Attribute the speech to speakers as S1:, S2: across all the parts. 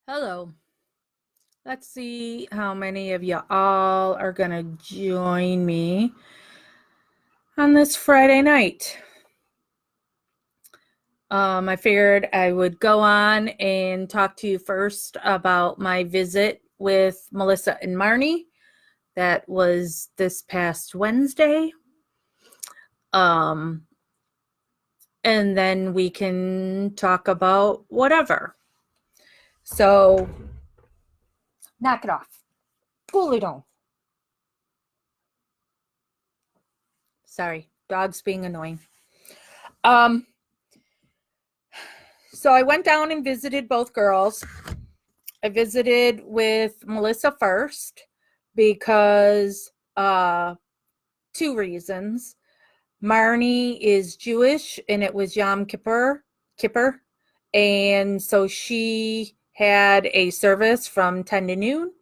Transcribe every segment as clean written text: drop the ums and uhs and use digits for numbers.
S1: Hello. Let's see how many of you all are going to join me on this Friday night. I figured I would go on and talk to you first about my visit with Melissa and Marni. That was this past Wednesday. And then we can talk about whatever. So, knock it off. Cool it on. Sorry, dog's being annoying. So I went down and visited both girls. I visited with Melissa first because two reasons. Marni is Jewish and it was Yom Kippur, and so she had a service from 10 to noon.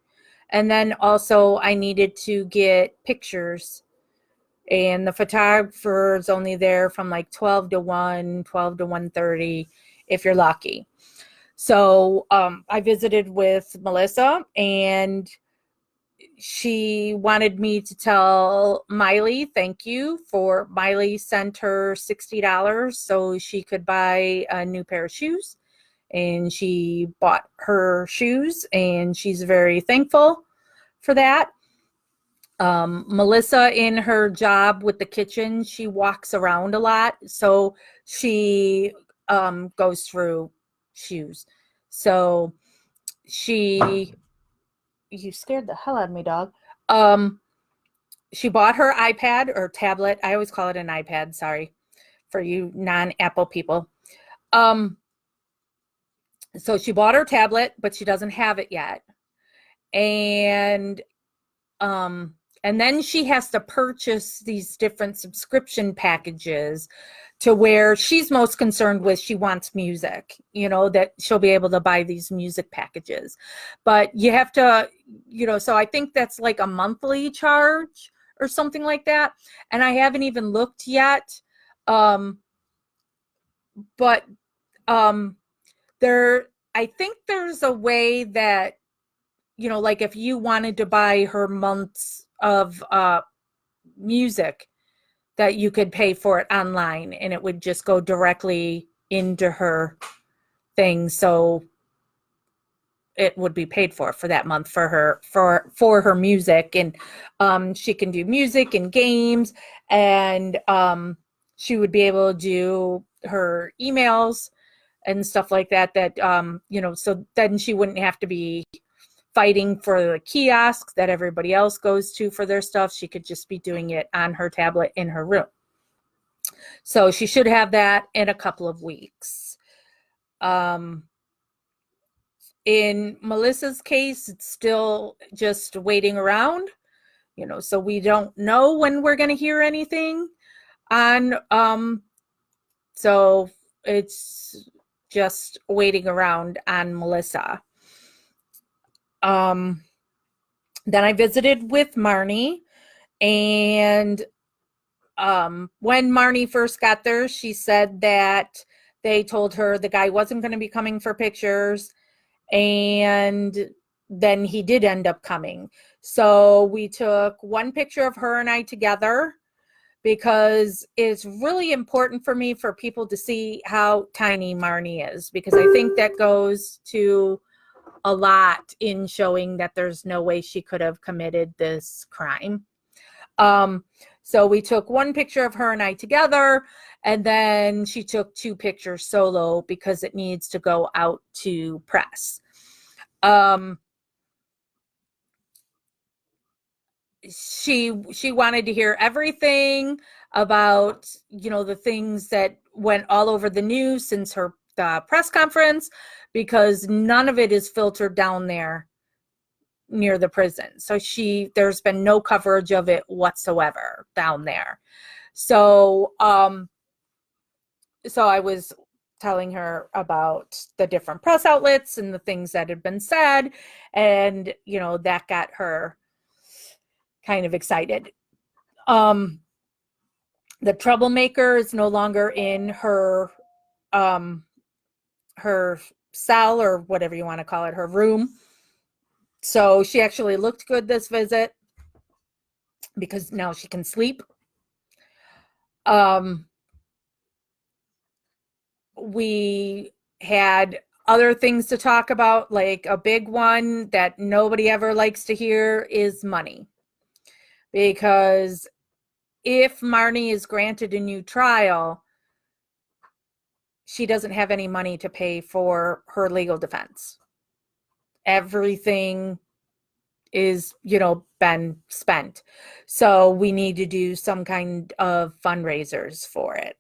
S1: And then also I needed to get pictures, and the photographer is only there from like 12 to 1, 12 to 1:30 if you're lucky. So I visited with Melissa, and she wanted me to tell Miley thank you. For Miley sent her $60 so she could buy a new pair of shoes, and she bought her shoes, and she's very thankful for that. Melissa, in her job with the kitchen, she walks around a lot, so she goes through shoes. So you scared the hell out of me, dog. She bought her iPad or tablet. I always call it an iPad. Sorry for you non-Apple people. So she bought her tablet, but she doesn't have it yet. And then she has to purchase these different subscription packages to where she's most concerned with. She wants music, that she'll be able to buy these music packages. But you have to, so I think that's like a monthly charge or something like that. And I haven't even looked yet. But I think there's a way that, like if you wanted to buy her months of music, that you could pay for it online and it would just go directly into her thing. So it would be paid for that month for her music. And she can do music and games, and she would be able to do her emails and stuff like that, so then she wouldn't have to be fighting for the kiosks that everybody else goes to for their stuff. She could just be doing it on her tablet in her room. So she should have that in a couple of weeks. In Melissa's case, it's still just waiting around, so we don't know when we're going to hear anything on, so it's just waiting around on Melissa. Then I visited with Marni, and when Marni first got there, she said that they told her the guy wasn't going to be coming for pictures, and then he did end up coming. So we took one picture of her and I together, because it's really important for me for people to see how tiny Marni is, because I think that goes to a lot in showing that there's no way she could have committed this crime. So we took one picture of her and I together, and then she took two pictures solo because it needs to go out to press. She wanted to hear everything about, the things that went all over the news since her press conference, because none of it is filtered down there near the prison. So there's been no coverage of it whatsoever down there. So I was telling her about the different press outlets and the things that had been said, and that got her kind of excited. The troublemaker is no longer in her cell, or whatever you want to call it, her room. So she actually looked good this visit because now she can sleep. We had other things to talk about, like a big one that nobody ever likes to hear is money. Because if Marni is granted a new trial, she doesn't have any money to pay for her legal defense. Everything is, been spent. So we need to do some kind of fundraisers for it.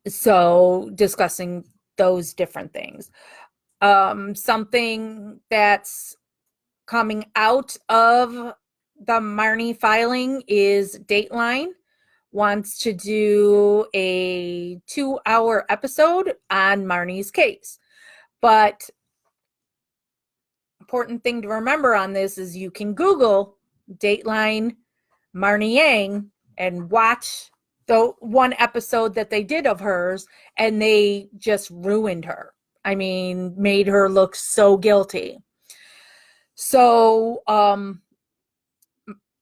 S1: So discussing those different things. Something that's coming out of the Marni filing is Dateline wants to do a 2-hour episode on Marni's case. But important thing to remember on this is you can Google Dateline Marni Yang and watch the one episode that they did of hers, and they just ruined her. I mean, made her look so guilty. So,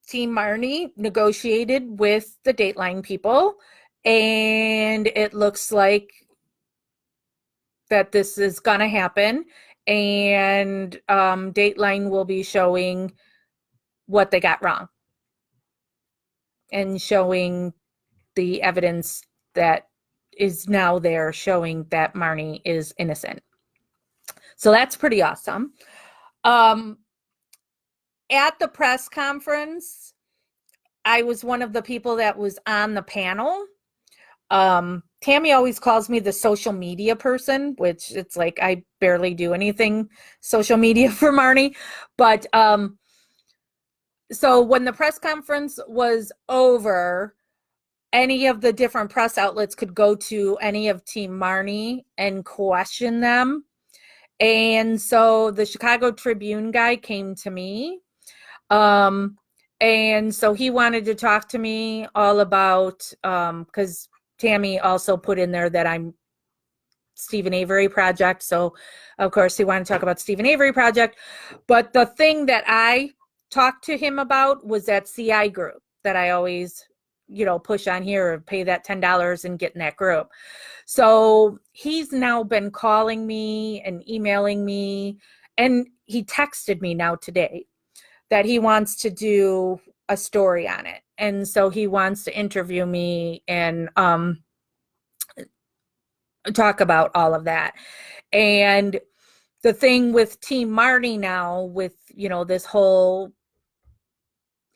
S1: Team Marni negotiated with the Dateline people, and it looks like that this is going to happen. And Dateline will be showing what they got wrong and showing the evidence that is now there showing that Marni is innocent. So that's pretty awesome. At the press conference, I was one of the people that was on the panel. Tammy always calls me the social media person, which it's like I barely do anything social media for Marni. But so when the press conference was over, any of the different press outlets could go to any of Team Marni and question them. And so the Chicago Tribune guy came to me. And so he wanted to talk to me all about, because Tammy also put in there that I'm Stephen Avery Project. So, of course, he wanted to talk about Stephen Avery Project. But the thing that I talked to him about was that CI group that I always, push on here, or pay that $10 and get in that group. So he's now been calling me and emailing me, and he texted me now today that he wants to do a story on it. And so he wants to interview me and talk about all of that. And the thing with Team Marni now, with, this whole,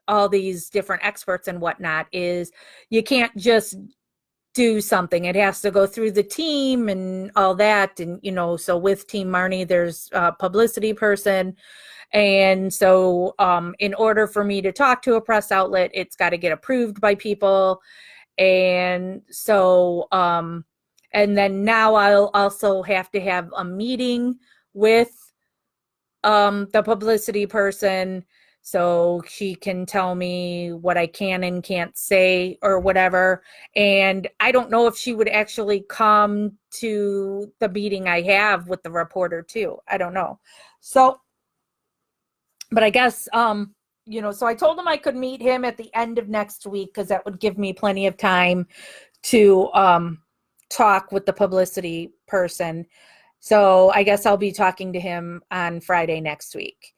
S1: all these different experts and whatnot, is you can't just do something. It has to go through the team and all that. And, so with Team Marni, there's a publicity person. And so in order for me to talk to a press outlet, it's got to get approved by people. And so, and then now I'll also have to have a meeting with the publicity person, so she can tell me what I can and can't say or whatever. And I don't know if she would actually come to the meeting I have with the reporter too. I don't know. So, but I guess, so I told him I could meet him at the end of next week, because that would give me plenty of time to talk with the publicity person. So I guess I'll be talking to him on Friday next week.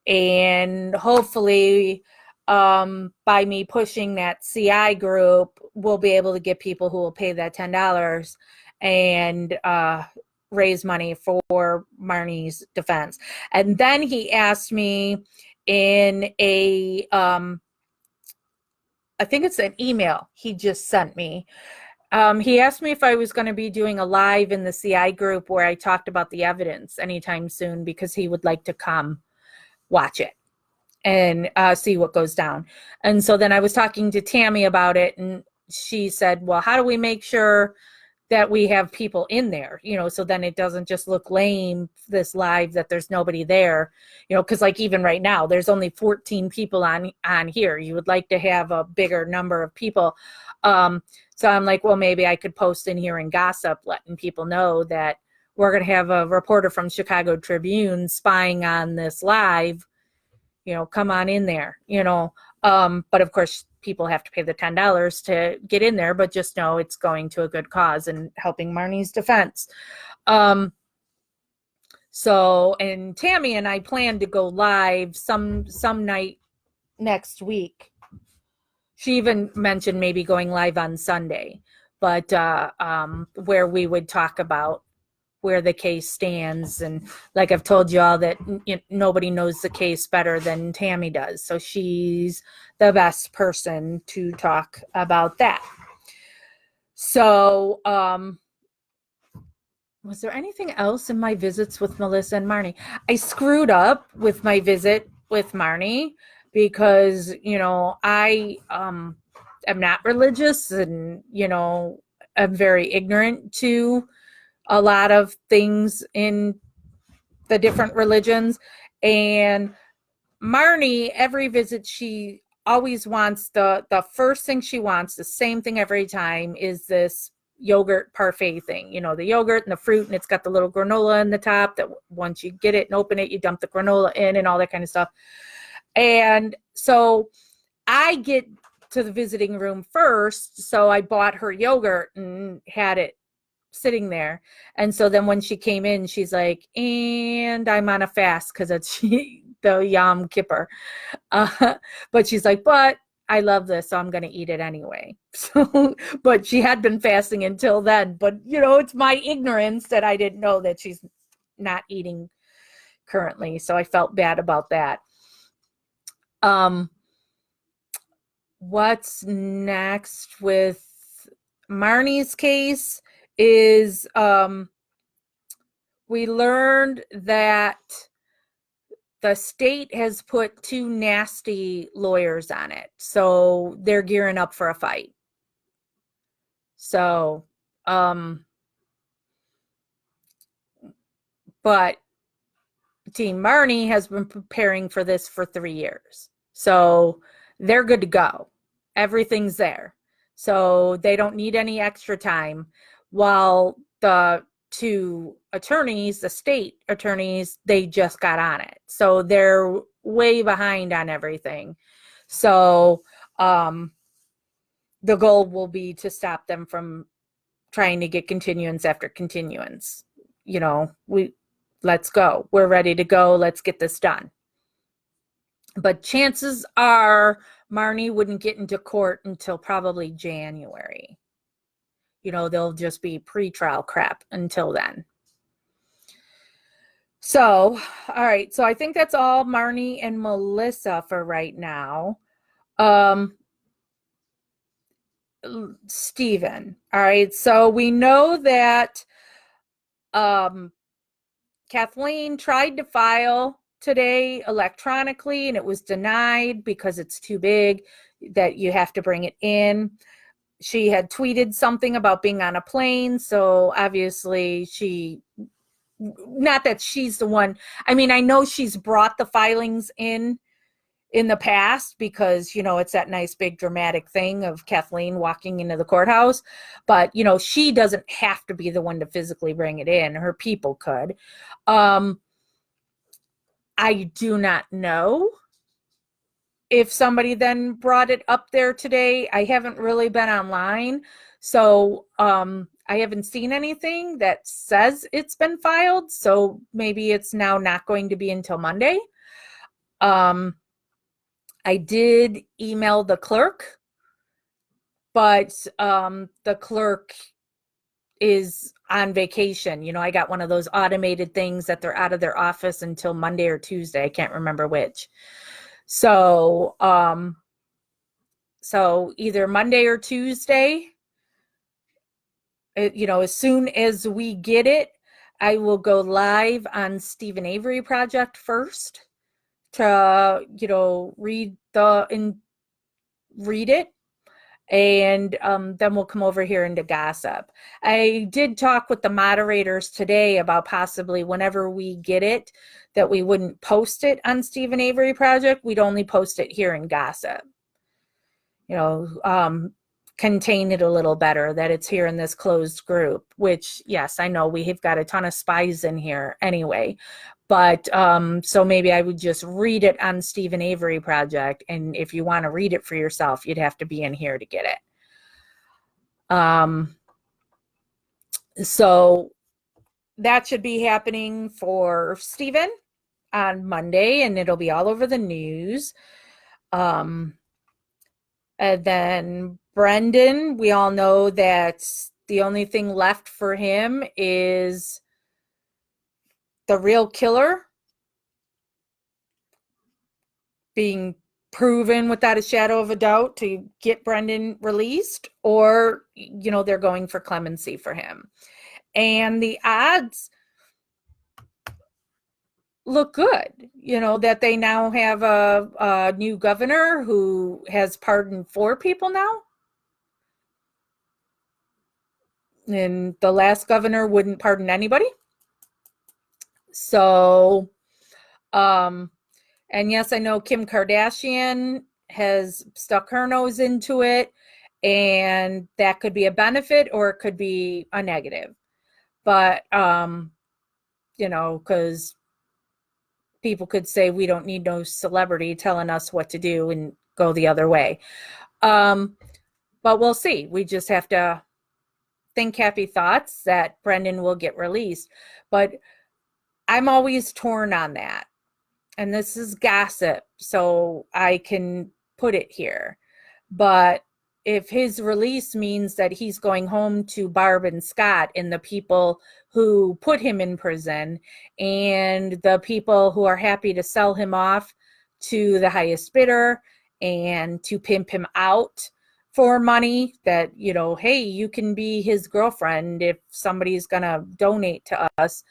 S1: And hopefully, by me pushing that CI group, we'll be able to get people who will pay that $10 and raise money for Marni's defense. And then he asked me in a, I think it's an email he just sent me. He asked me if I was going to be doing a live in the CI group where I talked about the evidence anytime soon, because he would like to come watch it and see what goes down. And so then I was talking to Tammy about it, and she said, well, how do we make sure that we have people in there, so then it doesn't just look lame, this live, that there's nobody there, because like even right now, there's only 14 people on here. You would like to have a bigger number of people. So I'm like, well, maybe I could post in here and gossip, letting people know that we're going to have a reporter from Chicago Tribune spying on this live, come on in there, but of course people have to pay the $10 to get in there, but just know it's going to a good cause and helping Marni's defense. So, and Tammy and I plan to go live some night next week. She even mentioned maybe going live on Sunday, but where we would talk about where the case stands. And like I've told you all, that nobody knows the case better than Tammy does. So she's the best person to talk about that. So, was there anything else in my visits with Melissa and Marni? I screwed up with my visit with Marni because, I am not religious, and, I'm very ignorant to a lot of things in the different religions. And Marni, every visit, she always wants the first thing she wants, the same thing every time, is this yogurt parfait thing, the yogurt and the fruit, and it's got the little granola in the top that once you get it and open it, you dump the granola in and all that kind of stuff. And so I get to the visiting room first, so I bought her yogurt and had it sitting there. And so then when she came in, she's like, and I'm on a fast because it's the Yom Kippur. But she's like, but I love this, so I'm going to eat it anyway. So, but she had been fasting until then. But, it's my ignorance that I didn't know that she's not eating currently. So I felt bad about that. What's next with Marni's case is we learned that the state has put 2 nasty lawyers on it. So they're gearing up for a fight. So, but Team Marni has been preparing for this for 3 years. So they're good to go. Everything's there. So they don't need any extra time, while the 2 attorneys, the state attorneys, they just got on it. So they're way behind on everything. So the goal will be to stop them from trying to get continuance after continuance. Let's go. We're ready to go. Let's get this done. But chances are Marni wouldn't get into court until probably January. They'll just be pretrial crap until then. So, all right. So I think that's all Marni and Melissa for right now. Stephen. All right. So we know that Kathleen tried to file today electronically, and it was denied because it's too big, that you have to bring it in. She had tweeted something about being on a plane. So obviously not that she's the one. I mean, I know she's brought the filings in the past because, it's that nice big dramatic thing of Kathleen walking into the courthouse. But, she doesn't have to be the one to physically bring it in. Her people could. I do not know if somebody then brought it up there today. I haven't really been online. So I haven't seen anything that says it's been filed. So maybe it's now not going to be until Monday. I did email the clerk, but the clerk is on vacation. I got one of those automated things that they're out of their office until Monday or Tuesday. I can't remember which. So, so either Monday or Tuesday, as soon as we get it, I will go live on Stephen Avery Project first to, read it. And then we'll come over here into gossip. I did talk with the moderators today about possibly whenever we get it, that we wouldn't post it on Stephen Avery Project. We'd only post it here in gossip. contain it a little better, that it's here in this closed group, which, yes, I know we have got a ton of spies in here anyway. But so maybe I would just read it on Stephen Avery Project. And if you want to read it for yourself, you'd have to be in here to get it. So that should be happening for Stephen on Monday, and it'll be all over the news. And then Brendan, we all know that the only thing left for him is the real killer being proven without a shadow of a doubt to get Brendan released, or, you know, they're going for clemency for him. And the odds look good, you know, that they now have a new governor who has pardoned 4 people now. And the last governor wouldn't pardon anybody. So, and yes, I know Kim Kardashian has stuck her nose into it, and that could be a benefit or it could be a negative. But, you know, because people could say we don't need no celebrity telling us what to do and go the other way. But we'll see. We just have to think happy thoughts that Brendan will get released. But I'm always torn on that. And this is gossip, so I can put it here. But if his release means that he's going home to Barb and Scott and the people who put him in prison and the people who are happy to sell him off to the highest bidder and to pimp him out for money, that, you know, hey, you can be his girlfriend if somebody's going to donate to us.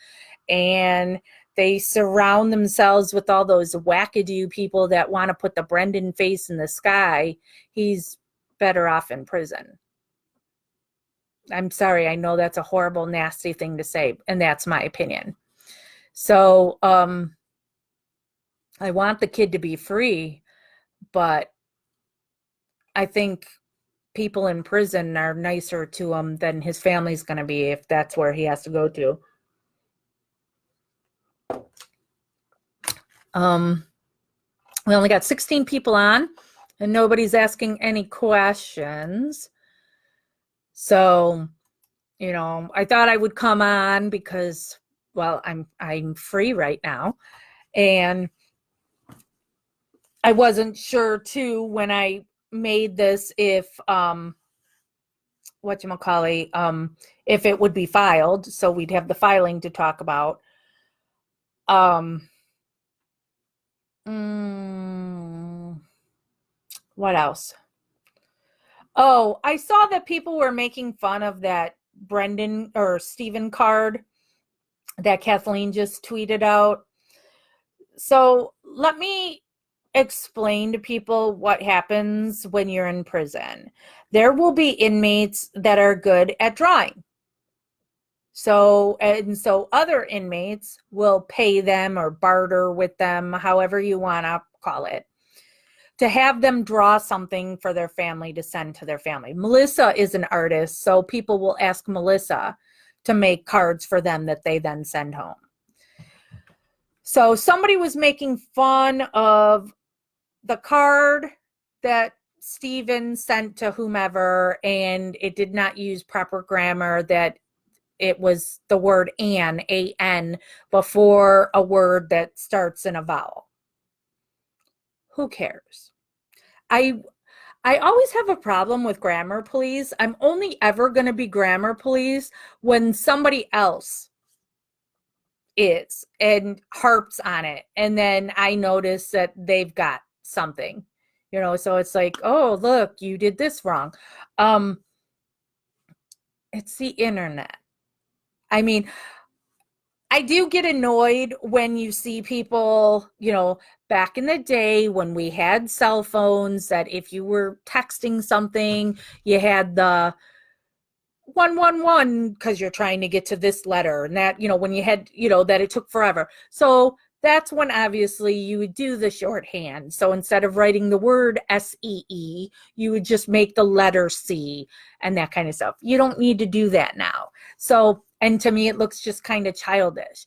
S1: And they surround themselves with all those wackadoo people that want to put the Brendan face in the sky. He's better off in prison. I'm sorry. I know that's a horrible, nasty thing to say, and that's my opinion. So I want the kid to be free, but I think people in prison are nicer to him than his family's going to be if that's where he has to go to. We only got 16 people on, and nobody's asking any questions. So, you know, I thought I would come on because, well, I'm free right now, and I wasn't sure too when I made this if if it would be filed, so we'd have the filing to talk about. What else? Oh, I saw that people were making fun of that Brendan or Stephen card that Kathleen just tweeted out. So let me explain to people what happens when you're in prison. There will be inmates that are good at drawing. So other inmates will pay them or barter with them, however you want to call it, to have them draw something for their family to send to their family. Melissa is an artist, so people will ask Melissa to make cards for them that they then send home. So somebody was making fun of the card that Stephen sent to whomever, and it did not use proper grammar, that it was the word A-N, before a word that starts in a vowel. Who cares? I always have a problem with grammar police. I'm only ever going to be grammar police when somebody else is and harps on it, and then I notice that they've got something, you know. So it's like, oh, look, you did this wrong. It's the internet. I mean, I do get annoyed when you see people, you know, back in the day when we had cell phones, that if you were texting something, you had the 111 because you're trying to get to this letter, and that, you know, when you had, you know, that it took forever. So that's when obviously you would do the shorthand. So instead of writing the word SEE, you would just make the letter C and that kind of stuff. You don't need to do that now. So, and to me, it looks just kind of childish.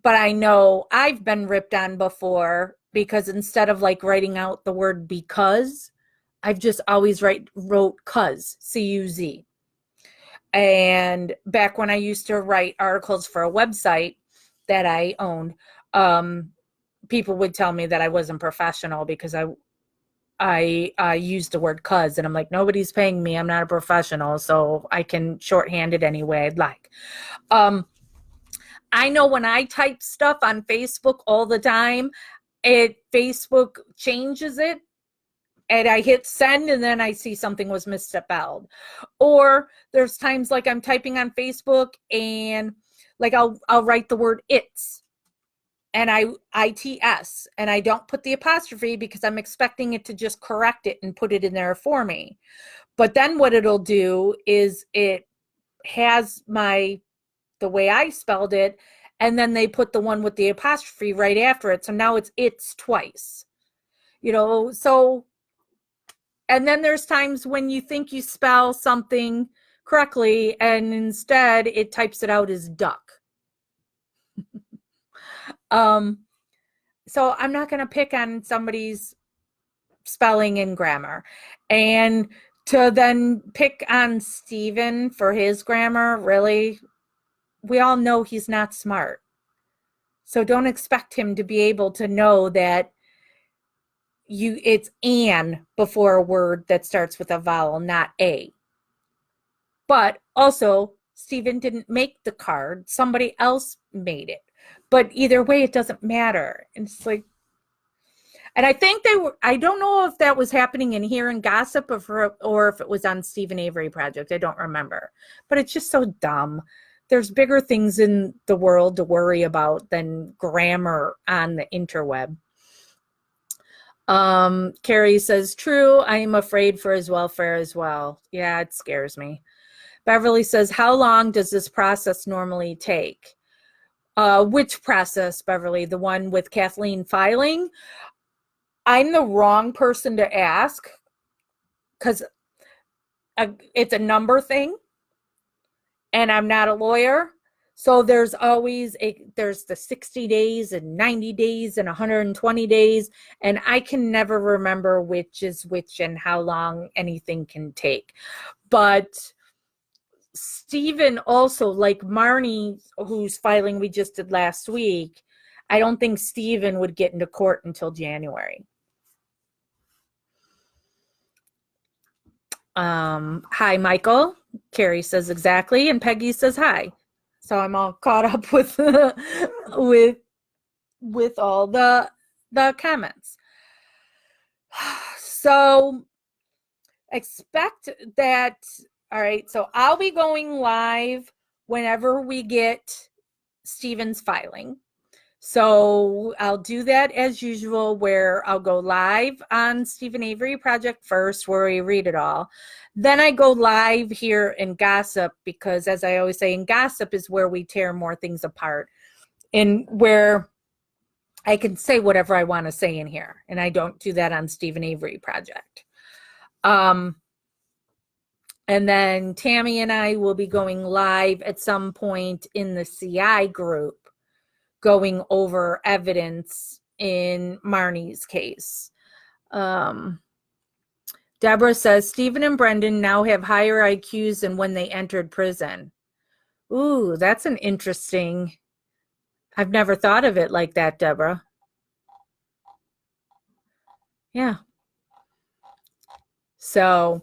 S1: But I know I've been ripped on before because instead of like writing out the word because, I've just always wrote cuz, C-U-Z. And back when I used to write articles for a website that I owned, people would tell me that I wasn't professional because I used the word cuz, and I'm like, nobody's paying me. I'm not a professional, so I can shorthand it any way I'd like. I know when I type stuff on Facebook all the time, Facebook changes it, and I hit send, and then I see something was misspelled. Or there's times like I'm typing on Facebook, and like I'll write the word it's, and ITS, and I don't put the apostrophe because I'm expecting it to just correct it and put it in there for me. But then what it'll do is it has the way I spelled it, and then they put the one with the apostrophe right after it. So now it's twice, so, and then there's times when you think you spell something correctly and instead it types it out as duck. So I'm not going to pick on somebody's spelling and grammar. And to then pick on Steven for his grammar, really, we all know he's not smart. So don't expect him to be able to know that it's an before a word that starts with a vowel, not a. But also, Steven didn't make the card. Somebody else made it. But either way, it doesn't matter. And it's like, and I think I don't know if that was happening in here in Gossip or if it was on Stephen Avery Project. I don't remember. But it's just so dumb. There's bigger things in the world to worry about than grammar on the interweb. Carrie says, true, I am afraid for his welfare as well. Yeah, it scares me. Beverly says, how long does this process normally take? Which process, Beverly? The one with Kathleen filing? I'm the wrong person to ask because it's a number thing and I'm not a lawyer. So there's there's the 60 days and 90 days and 120 days. And I can never remember which is which and how long anything can take. But Stephen also, like Marni, whose filing we just did last week, I don't think Stephen would get into court until January. Hi, Michael. Carrie says exactly, and Peggy says hi. So I'm all caught up with with all the comments. So expect that. All right. So I'll be going live whenever we get Stephen's filing. So I'll do that as usual, where I'll go live on Stephen Avery Project first, where we read it all. Then I go live here in Gossip, because as I always say, in Gossip is where we tear more things apart and where I can say whatever I want to say in here. And I don't do that on Stephen Avery Project. And then Tammy and I will be going live at some point in the CI group, going over evidence in Marni's case. Deborah says, Stephen and Brendan now have higher IQs than when they entered prison. Ooh, that's an interesting, I've never thought of it like that, Deborah. Yeah. So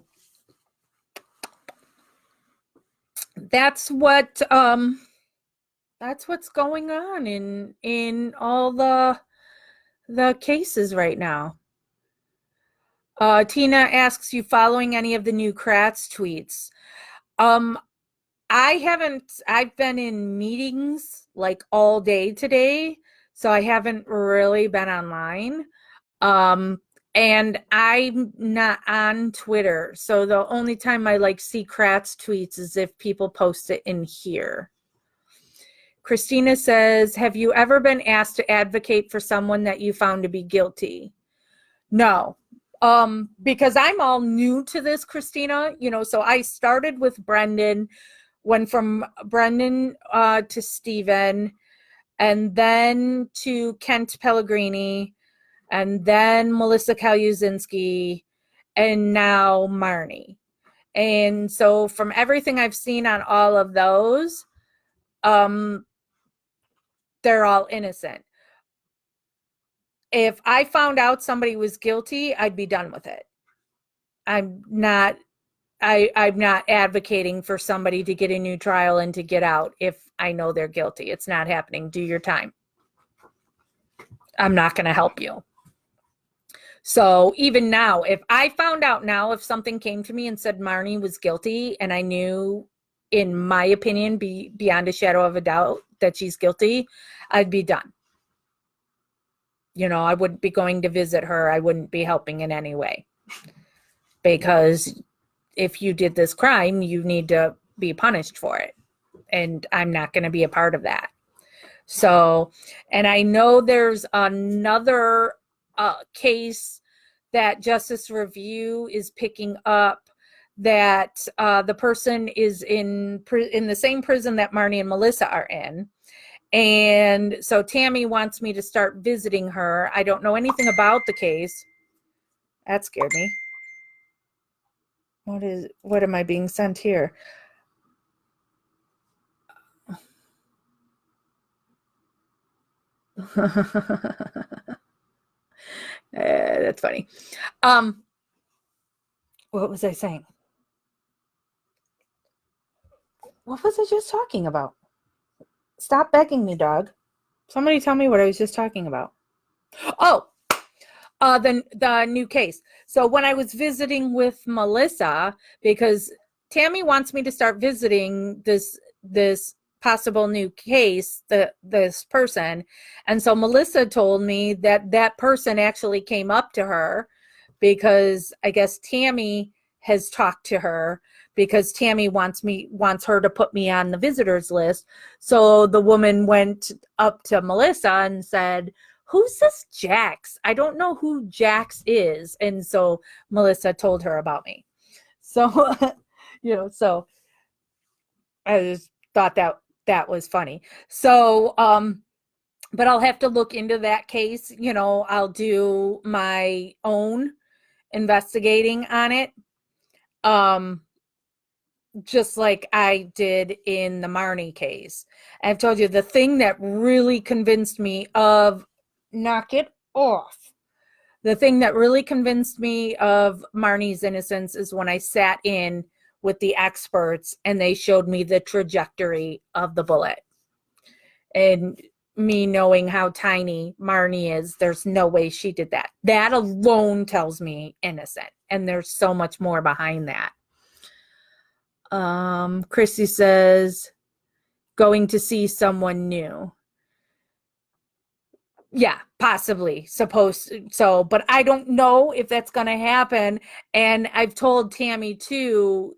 S1: that's what's going on in all the cases right now. Tina asks, you following any of the new Kratz tweets? I haven't. I've been in meetings like all day today, so I haven't really been online. And I'm not on Twitter, so the only time I see Kratz tweets is if people post it in here. Christina says, have you ever been asked to advocate for someone that you found to be guilty? No, because I'm all new to this, Christina, so I started with Brendan, went from Brendan to Stephen, and then to Kent Pellegrini, and then Melissa Kaluzinski, and now Marni. And so from everything I've seen on all of those, they're all innocent. If I found out somebody was guilty, I'd be done with it. I'm not advocating for somebody to get a new trial and to get out if I know they're guilty. It's not happening. Do your time. I'm not going to help you. So even now, if I found out now, if something came to me and said Marni was guilty and I knew, in my opinion, beyond a shadow of a doubt that she's guilty, I'd be done. I wouldn't be going to visit her. I wouldn't be helping in any way. Because if you did this crime, you need to be punished for it. And I'm not going to be a part of that. So, and I know there's another case that Justice Review is picking up, that the person is in the same prison that Marni and Melissa are in. And so Tammy wants me to start visiting her. I don't know anything about the case. That scared me. What am I being sent here? That's funny. What was I saying? What was I just talking about? Stop begging me, dog. Somebody tell me what I was just talking about. Oh, the new case. So when I was visiting with Melissa, because Tammy wants me to start visiting this possible new case, this person, and so Melissa told me that person actually came up to her because I guess Tammy has talked to her, because Tammy wants her to put me on the visitors list. So the woman went up to Melissa and said, who's this Jax? I don't know who Jax is. And so Melissa told her about me. So, so I just thought that was funny. So, but I'll have to look into that case. I'll do my own investigating on it. Just like I did in the Marni case. I've told you the thing that really convinced me of, knock it off. The thing that really convinced me of Marni's innocence is when I sat in with the experts and they showed me the trajectory of the bullet. And me knowing how tiny Marni is, there's no way she did that. That alone tells me innocent. And there's so much more behind that. Chrissy says, going to see someone new. Yeah, possibly. So, but I don't know if that's going to happen. And I've told Tammy too,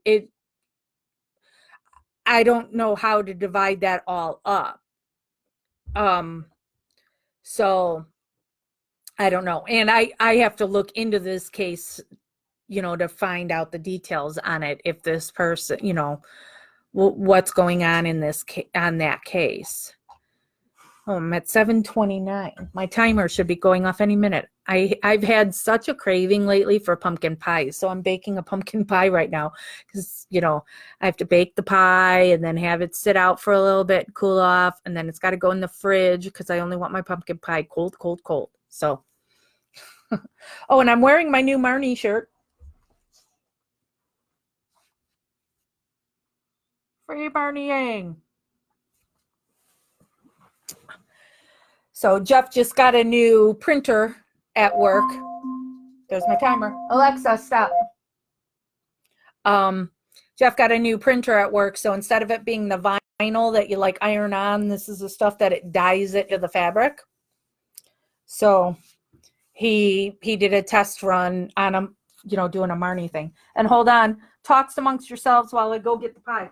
S1: I don't know how to divide that all up. So I don't know. And I have to look into this case, to find out the details on it. If this person, what's going on in on that case. Oh, I'm at 7:29. My timer should be going off any minute. I've had such a craving lately for pumpkin pie. So I'm baking a pumpkin pie right now because, I have to bake the pie and then have it sit out for a little bit, cool off. And then it's got to go in the fridge because I only want my pumpkin pie cold, cold, cold. So, oh, and I'm wearing my new Marni shirt. Free Marni-ing. So Jeff just got a new printer at work. There's my timer. Alexa, stop. Jeff got a new printer at work. So instead of it being the vinyl that you like iron on, this is the stuff that it dyes it to the fabric. So he did a test run on him, doing a Marni thing. And hold on, talks amongst yourselves while I go get the pie.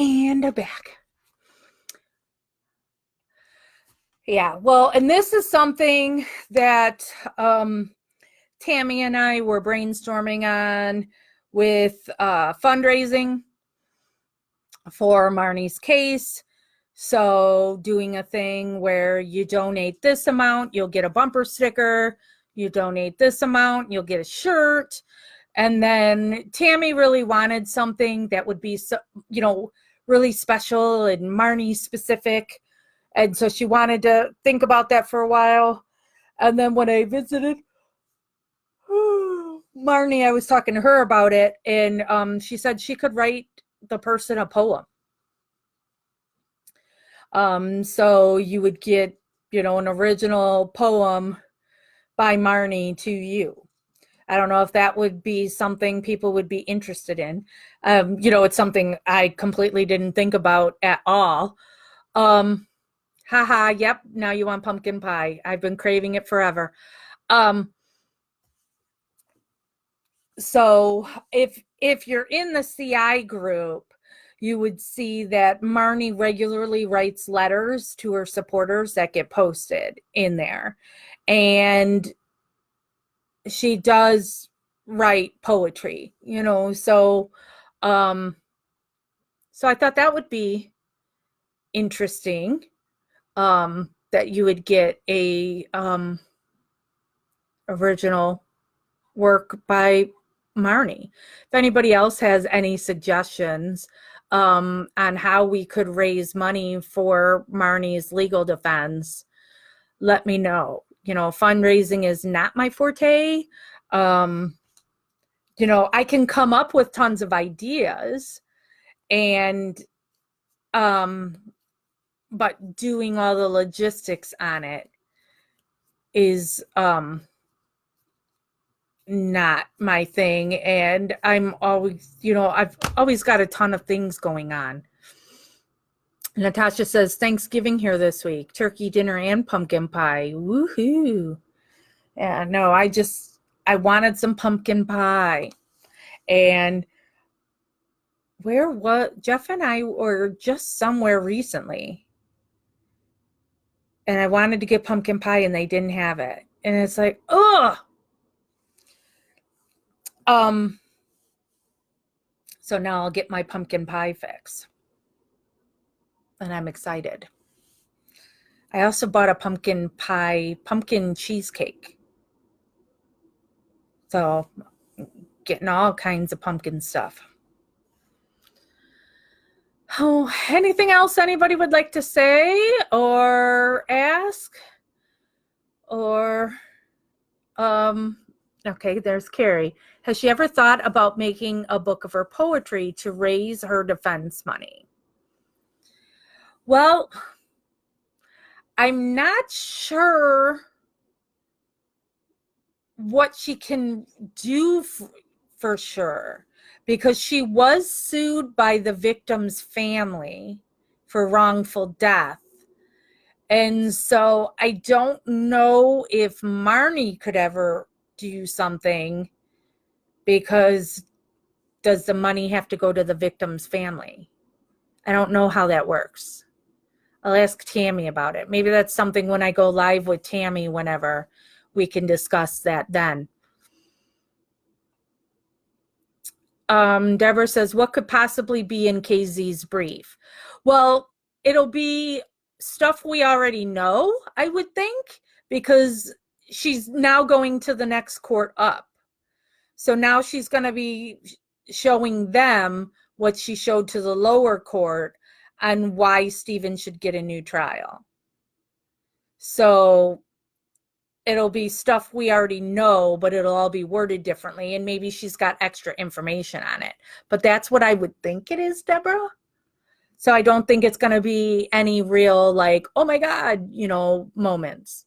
S1: And back. Yeah, well, and this is something that Tammy and I were brainstorming on with fundraising for Marni's case. So doing a thing where you donate this amount, you'll get a bumper sticker. You donate this amount, you'll get a shirt. And then Tammy really wanted something that would be, really special and Marni specific. And so she wanted to think about that for a while. And then when I visited Marni, I was talking to her about it, and she said she could write the person a poem. So you would get, an original poem by Marni to you. I don't know if that would be something people would be interested in. It's something I completely didn't think about at all. Haha, yep, now you want pumpkin pie. I've been craving it forever. So if you're in the CI group, you would see that Marni regularly writes letters to her supporters that get posted in there. And she does write poetry, so I thought that would be interesting, that you would get a original work by Marni. If anybody else has any suggestions on how we could raise money for Marni's legal defense, let me know. Fundraising is not my forte. I can come up with tons of ideas, and but doing all the logistics on it is not my thing. And I'm always, I've always got a ton of things going on. Natasha says, Thanksgiving here this week. Turkey dinner and pumpkin pie. Woohoo. Yeah, no, I wanted some pumpkin pie. And Jeff and I were just somewhere recently. And I wanted to get pumpkin pie and they didn't have it. And it's like, ugh. So now I'll get my pumpkin pie fix. And I'm excited. I also bought a pumpkin cheesecake. So getting all kinds of pumpkin stuff. Oh, anything else anybody would like to say or ask? Or, okay, there's Carrie. Has she ever thought about making a book of her poetry to raise her defense money? Well, I'm not sure what she can do for sure, because she was sued by the victim's family for wrongful death. And so I don't know if Marni could ever do something, because does the money have to go to the victim's family? I don't know how that works. I'll ask Tammy about it. Maybe that's something when I go live with Tammy, whenever we can discuss that then. Deborah says, what could possibly be in KZ's brief? Well, it'll be stuff we already know, I would think, because she's now going to the next court up. So now she's going to be showing them what she showed to the lower court on why Stephen should get a new trial. So it'll be stuff we already know, but it'll all be worded differently. And maybe she's got extra information on it. But that's what I would think it is, Deborah. So I don't think it's going to be any real, like, oh my God, moments.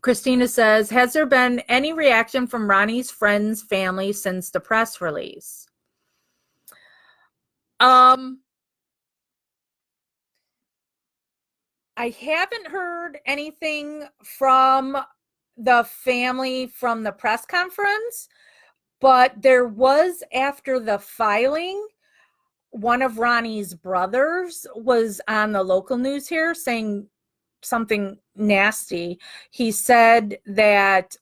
S1: Christina says, has there been any reaction from Ronnie's friends, family since the press release? I haven't heard anything from the family from the press conference, but there was, after the filing, one of Ronnie's brothers was on the local news here saying something nasty. He said that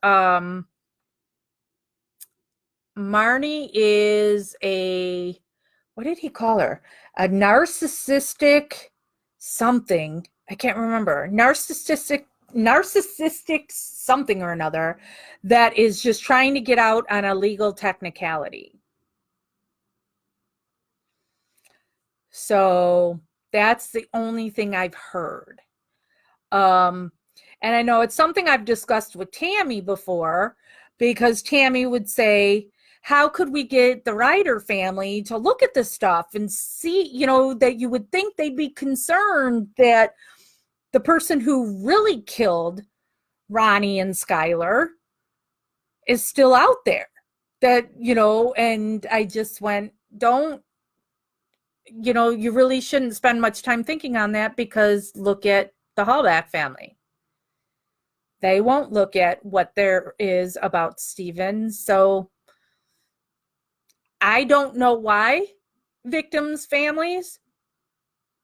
S1: Marni is a, what did he call her? A narcissistic something. I can't remember. Narcissistic something or another that is just trying to get out on a legal technicality. So that's the only thing I've heard. And I know it's something I've discussed with Tammy before, because Tammy would say, how could we get the Ryder family to look at this stuff and see, you know, that you would think they'd be concerned that the person who really killed Ronnie and Skylar is still out there. That, you know, and I just went, don't, you know, you really shouldn't spend much time thinking on that, because look at the Hallback family. They won't look at what there is about Stephen. So I don't know why victims' families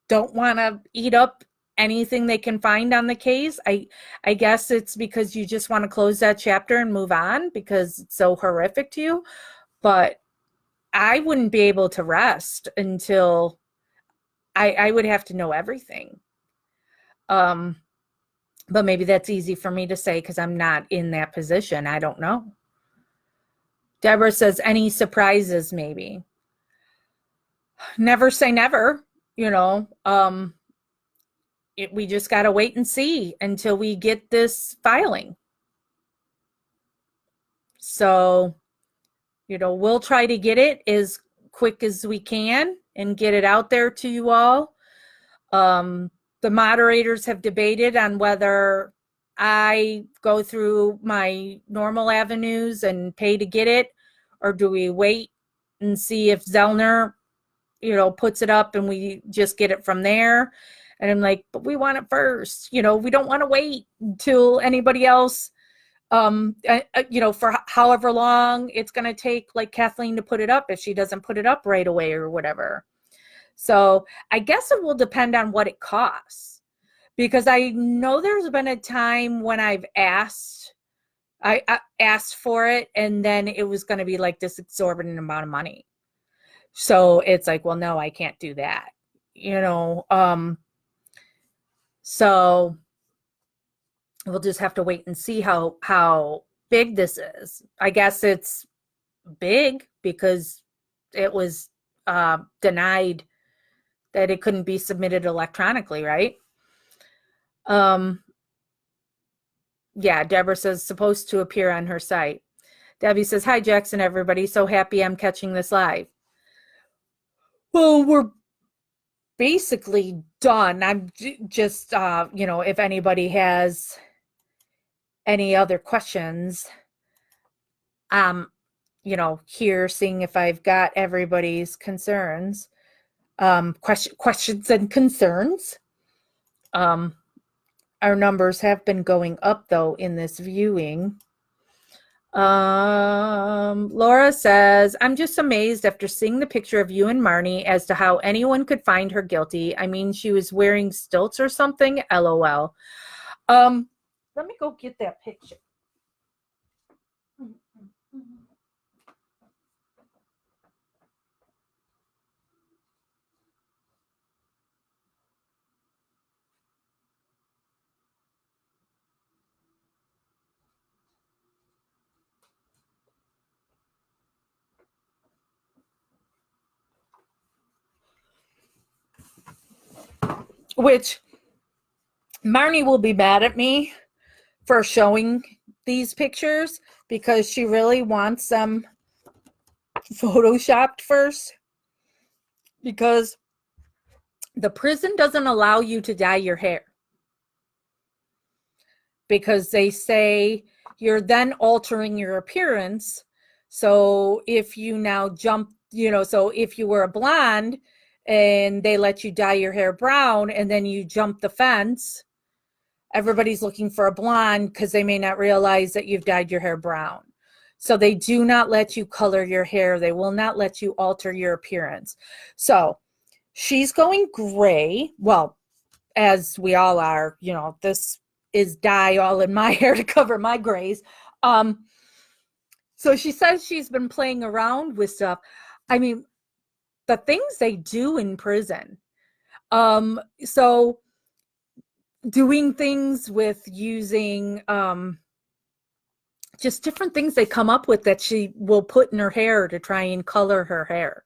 S1: don't want to eat up anything they can find on the case. I guess it's because you just want to close that chapter and move on because it's so horrific to you. But I wouldn't be able to rest until I would have to know everything. But maybe that's easy for me to say because I'm not in that position. I don't know. Deborah says, any surprises maybe? Never say never, you know. We just got to wait and see until we get this filing. So, you know, we'll try to get it as quick as we can and get it out there to you all. The moderators have debated on whether I go through my normal avenues and pay to get it, or do we wait and see if Zellner, you know, puts it up and we just get it from there. And I'm like, but we want it first. You know, we don't want to wait until anybody else, you know, for however long it's going to take, like Kathleen, to put it up if she doesn't put it up right away or whatever. So I guess it will depend on what it costs, because I know there's been a time when I asked for it, and then it was going to be like this exorbitant amount of money. So it's like, well, no, I can't do that, you know. So we'll just have to wait and see how big this is. I guess it's big because it was denied that it couldn't be submitted electronically, right? Yeah, Deborah says supposed to appear on her site. Debbie says, hi, Jackson, everybody. So happy I'm catching this live. Well, we're basically done. I'm just, you know, if anybody has any other questions, you know, here, seeing if I've got everybody's concerns, questions and concerns. Our numbers have been going up, though, in this viewing. Laura says, I'm just amazed after seeing the picture of you and Marni as to how anyone could find her guilty. I mean, she was wearing stilts or something. LOL. Let me go get that picture. Which Marni will be mad at me for showing these pictures because she really wants them photoshopped first, because the prison doesn't allow you to dye your hair, because they say you're then altering your appearance. So if you now jump, you know, so if you were a blonde and they let you dye your hair brown and then you jump the fence, everybody's looking for a blonde because they may not realize that you've dyed your hair brown. So they do not let you color your hair. They will not let you alter your appearance. So she's going gray. Well, as we all are, you know, this is dye all in my hair to cover my grays. So she says she's been playing around with stuff. I mean, the things they do in prison. So doing things with using just different things they come up with that she will put in her hair to try and color her hair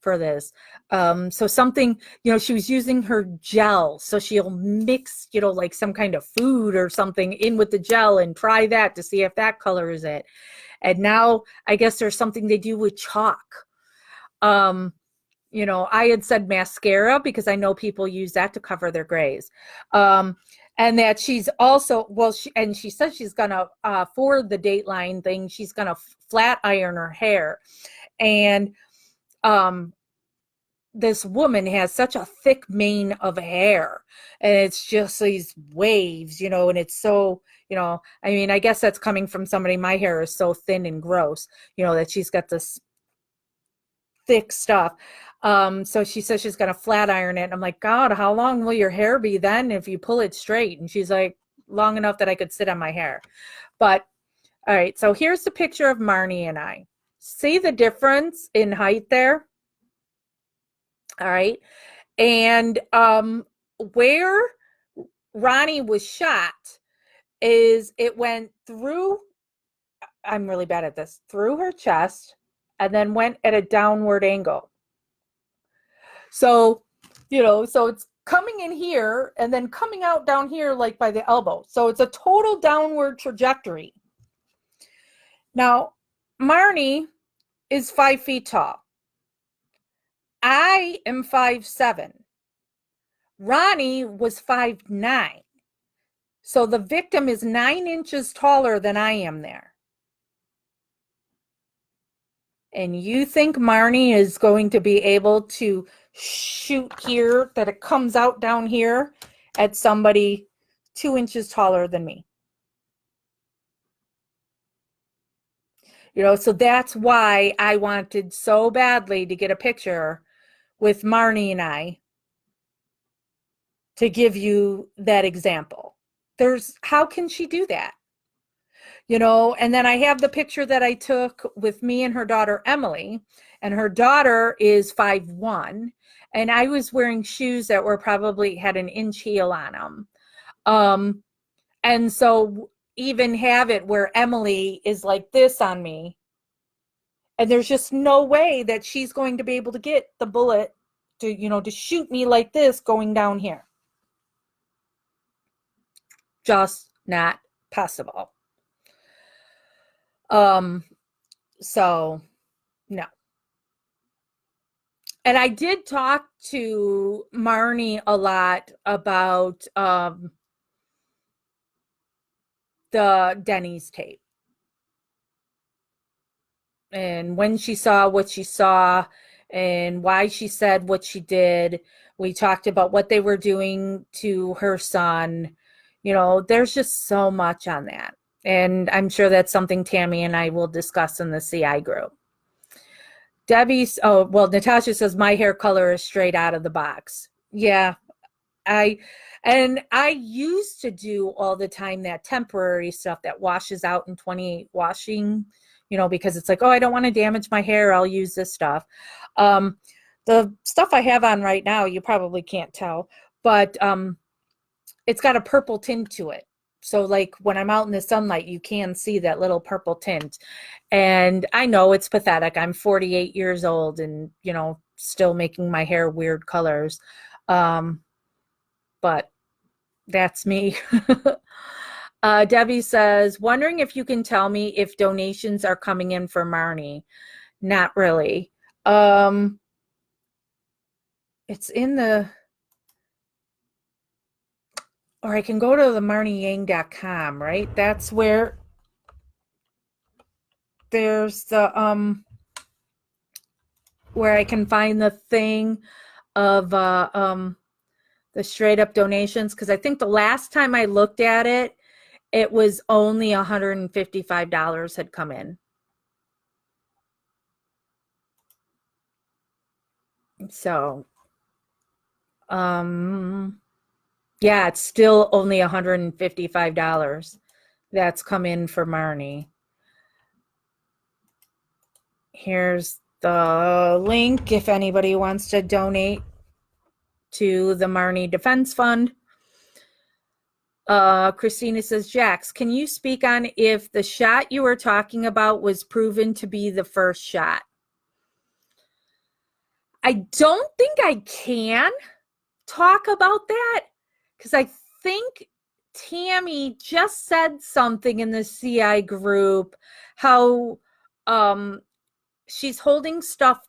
S1: for this. So something, you know, she was using her gel, so she'll mix, you know, like some kind of food or something in with the gel and try that to see if that colors it. And now I guess there's something they do with chalk. You know, I had said mascara because I know people use that to cover their grays. And that she's also, well, she says she's gonna, for the Dateline thing, she's gonna flat iron her hair. And this woman has such a thick mane of hair, and it's just these waves, you know, and it's so, you know, I mean, I guess that's coming from somebody, my hair is so thin and gross, you know, that she's got this thick stuff. So she says she's gonna flat iron it. And I'm like, God, how long will your hair be then if you pull it straight? And she's like, long enough that I could sit on my hair. But all right, so here's the picture of Marni and I. See the difference in height there? All right. And where Ronnie was shot is it went through, I'm really bad at this, through her chest and then went at a downward angle. So, you know, so it's coming in here and then coming out down here like by the elbow. So it's a total downward trajectory. Now, Marni is 5 feet tall. I am 5'7". Ronnie was 5'9". So the victim is 9 inches taller than I am there. And you think Marni is going to be able to shoot here, that it comes out down here at somebody 2 inches taller than me? You know, so that's why I wanted so badly to get a picture with Marni and I to give you that example. How can she do that? You know, and then I have the picture that I took with me and her daughter, Emily, and her daughter is 5'1", and I was wearing shoes that were probably had an inch heel on them. And so even have it where Emily is like this on me, and there's just no way that she's going to be able to get the bullet to, you know, to shoot me like this going down here. Just not possible. So no. And I did talk to Marni a lot about the Denny's tape. And when she saw what she saw and why she said what she did. We talked about what they were doing to her son. You know, there's just so much on that. And I'm sure that's something Tammy and I will discuss in the CI group. Natasha says my hair color is straight out of the box. Yeah, I used to do all the time that temporary stuff that washes out in 28 washing, you know, because it's like, oh, I don't want to damage my hair. I'll use this stuff. The stuff I have on right now, you probably can't tell, but it's got a purple tint to it. So like when I'm out in the sunlight, you can see that little purple tint. And I know it's pathetic. I'm 48 years old and, you know, still making my hair weird colors. But that's me. Debbie says, wondering if you can tell me if donations are coming in for Marni. Not really. It's in the, or I can go to the marniyang.com, right? That's where there's the, where I can find the thing of, the straight up donations. Cause I think the last time I looked at it, it was only $155 had come in. So, yeah, it's still only $155 that's come in for Marni. Here's the link if anybody wants to donate to the Marni Defense Fund. Christina says, Jax, can you speak on if the shot you were talking about was proven to be the first shot? I don't think I can talk about that because I think Tammy just said something in the CI group how she's holding stuff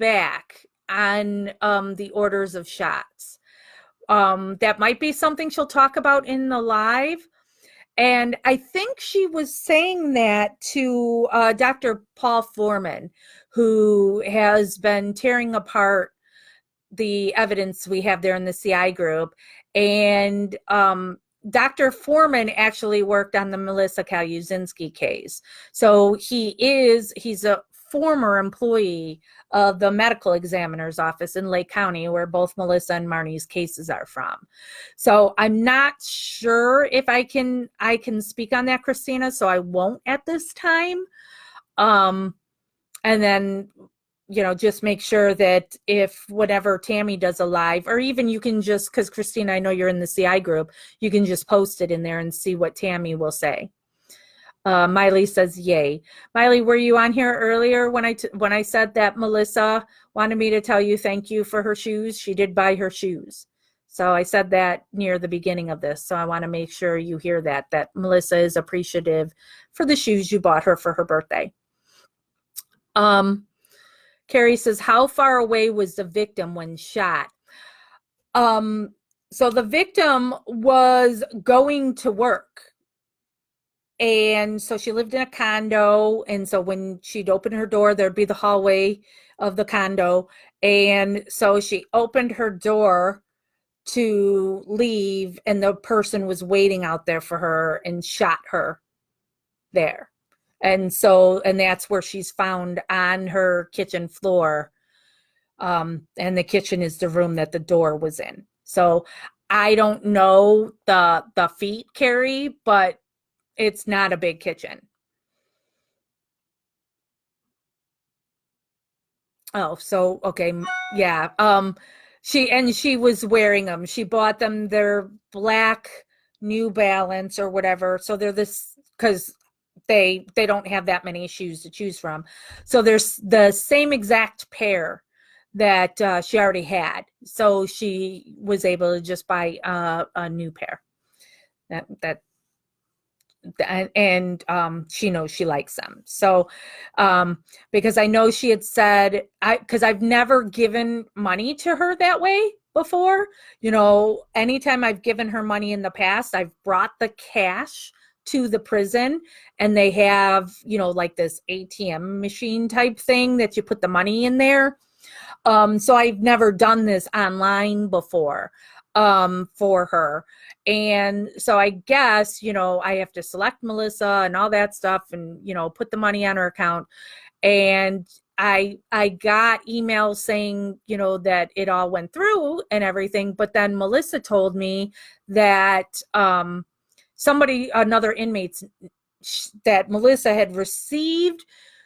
S1: back on the orders of shots. That might be something she'll talk about in the live. And I think she was saying that to Dr. Paul Foreman, who has been tearing apart the evidence we have there in the CI group. And Dr. Foreman actually worked on the Melissa Kaluzinski case. So he's a former employee of the medical examiner's office in Lake County, where both Melissa and Marni's cases are from. So I'm not sure if I can speak on that, Christina, so I won't at this time. And then, just make sure that if whatever Tammy does a live, or even you can just, because Christina, I know you're in the CI group, you can just post it in there and see what Tammy will say. Miley says, yay. Miley, were you on here earlier when I said that Melissa wanted me to tell you thank you for her shoes? She did buy her shoes. So I said that near the beginning of this. So I want to make sure you hear that Melissa is appreciative for the shoes you bought her for her birthday. Carrie says, how far away was the victim when shot? So the victim was going to work. And so she lived in a condo. And so when she'd open her door, there'd be the hallway of the condo. And so she opened her door to leave, and the person was waiting out there for her and shot her there. And that's where she's found on her kitchen floor. And the kitchen is the room that the door was in. So I don't know the feet, Carrie, but it's not a big kitchen. Oh, so, okay. Yeah. She was wearing them. She bought them. They're black New Balance or whatever. So they're this, because they don't have that many shoes to choose from. So there's the same exact pair that she already had. So she was able to just buy a new pair. And she knows she likes them. So because I know she had said, because I've never given money to her that way before. Anytime I've given her money in the past, I've brought the cash to the prison, and they have, like this ATM machine type thing that you put the money in there. So I've never done this online before for her. And so I guess, I have to select Melissa and all that stuff and, put the money on her account. And I got emails saying, that it all went through and everything. But then Melissa told me that another inmate that Melissa had received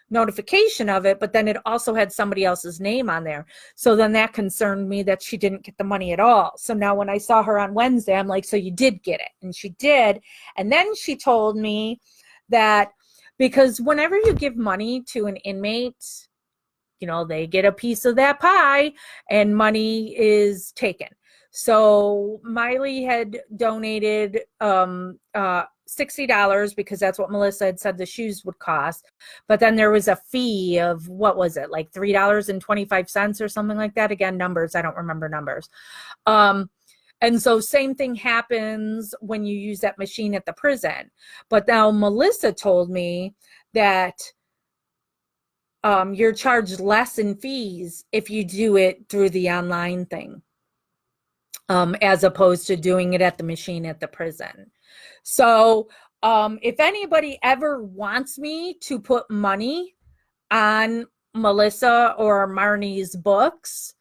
S1: notification of it, but then it also had somebody else's name on there. So then that concerned me that she didn't get the money at all. So now when I saw her on Wednesday, I'm like, so you did get it? And she did. And then she told me that because whenever you give money to an inmate, they get a piece of that pie and money is taken. So Miley had donated $60 because that's what Melissa had said the shoes would cost. But then there was a fee of, what was it, like $3.25 or something like that? Again, numbers, I don't remember numbers. And so same thing happens when you use that machine at the prison. But now Melissa told me that you're charged less in fees if you do it through the online thing, as opposed to doing it at the machine at the prison. So if anybody ever wants me to put money on Melissa or Marnie's books,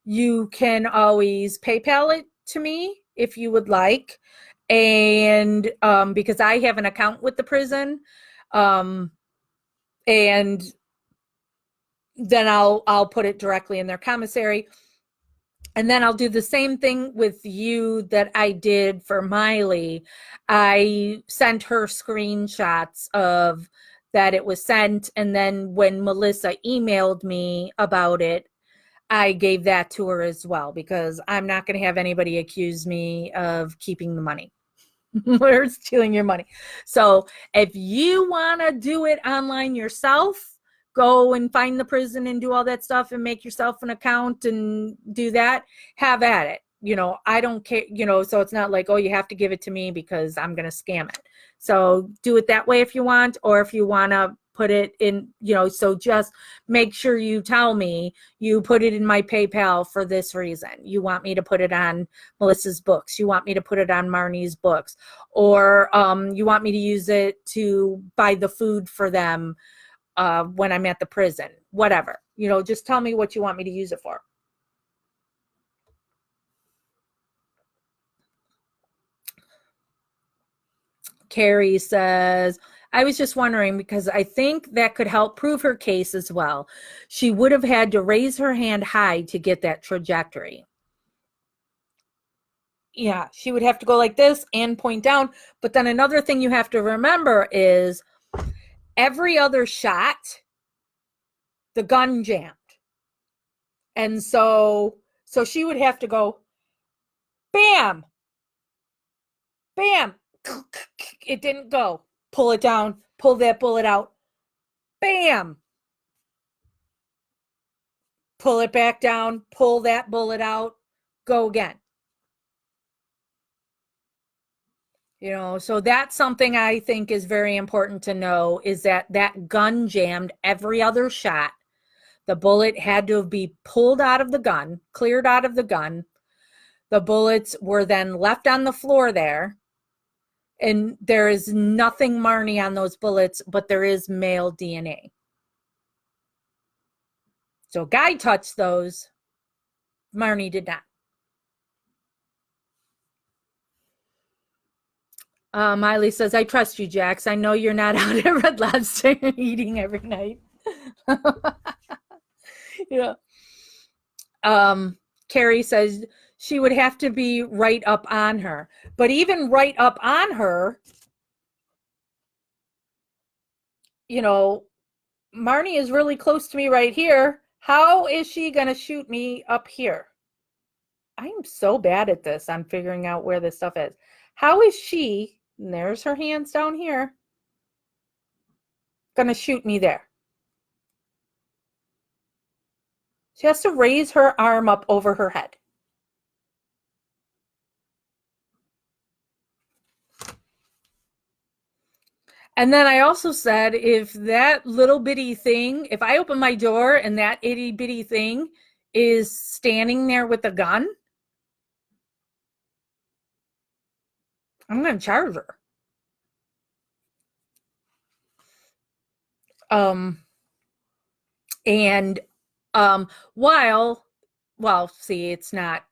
S1: you can always PayPal it to me if you would like. And because I have an account with the prison, and then I'll put it directly in their commissary. And then I'll do the same thing with you that I did for Miley. I sent her screenshots of that it was sent. And then when Melissa emailed me about it, I gave that to her as well, because I'm not going to have anybody accuse me of keeping the money or stealing your money. So if you want to do it online yourself, go and find the prison and do all that stuff and make yourself an account and do that. Have at it. I don't care, so it's not like, oh, you have to give it to me because I'm going to scam it. So do it that way if you want, or if you want to put it in, so just make sure you tell me you put it in my PayPal for this reason. You want me to put it on Melissa's books. You want me to put it on Marnie's books, or you want me to use it to buy the food for them when I'm at the prison, whatever, just tell me what you want me to use it for. Carrie says, I was just wondering because I think that could help prove her case as well. She would have had to raise her hand high to get that trajectory. Yeah, she would have to go like this and point down. But then another thing you have to remember is every other shot, the gun jammed. And so she would have to go, bam, bam. It didn't go. Pull it down, pull that bullet out. Bam. Pull it back down, pull that bullet out, go again. So that's something I think is very important to know, is that gun jammed every other shot. The bullet had to be pulled out of the gun, cleared out of the gun. The bullets were then left on the floor there. And there is nothing Marni on those bullets, but there is male DNA. So Guy touched those. Marni did not. Miley says, I trust you, Jax. I know you're not out at Red Lobster eating every night. Yeah. Carrie says she would have to be right up on her. But even right up on her, Marni is really close to me right here. How is she going to shoot me up here? I am so bad at this. I'm figuring out where this stuff is. How is she, and there's her hands down here, going to shoot me there? She has to raise her arm up over her head. And then I also said, if that little bitty thing, if I open my door and that itty bitty thing is standing there with a gun, I'm going to charge her. And see, it's not,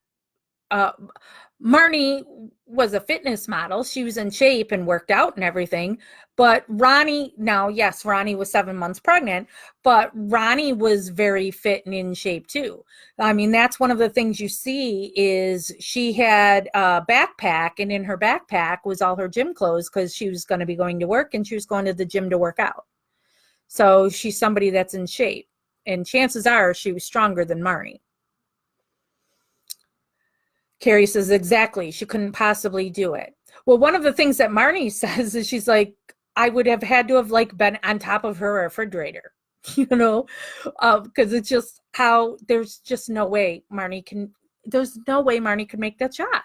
S1: Marni was a fitness model. She was in shape and worked out and everything. But Ronnie, now, yes, Ronnie was 7 months pregnant, but Ronnie was very fit and in shape too. I mean, that's one of the things you see is she had a backpack, and in her backpack was all her gym clothes because she was going to be going to work and she was going to the gym to work out. So she's somebody that's in shape. And chances are she was stronger than Marni. Carrie says, exactly. She couldn't possibly do it. Well, one of the things that Marni says is she's like, I would have had to have been on top of her refrigerator, because it's just how there's just no way Marni could make that shot.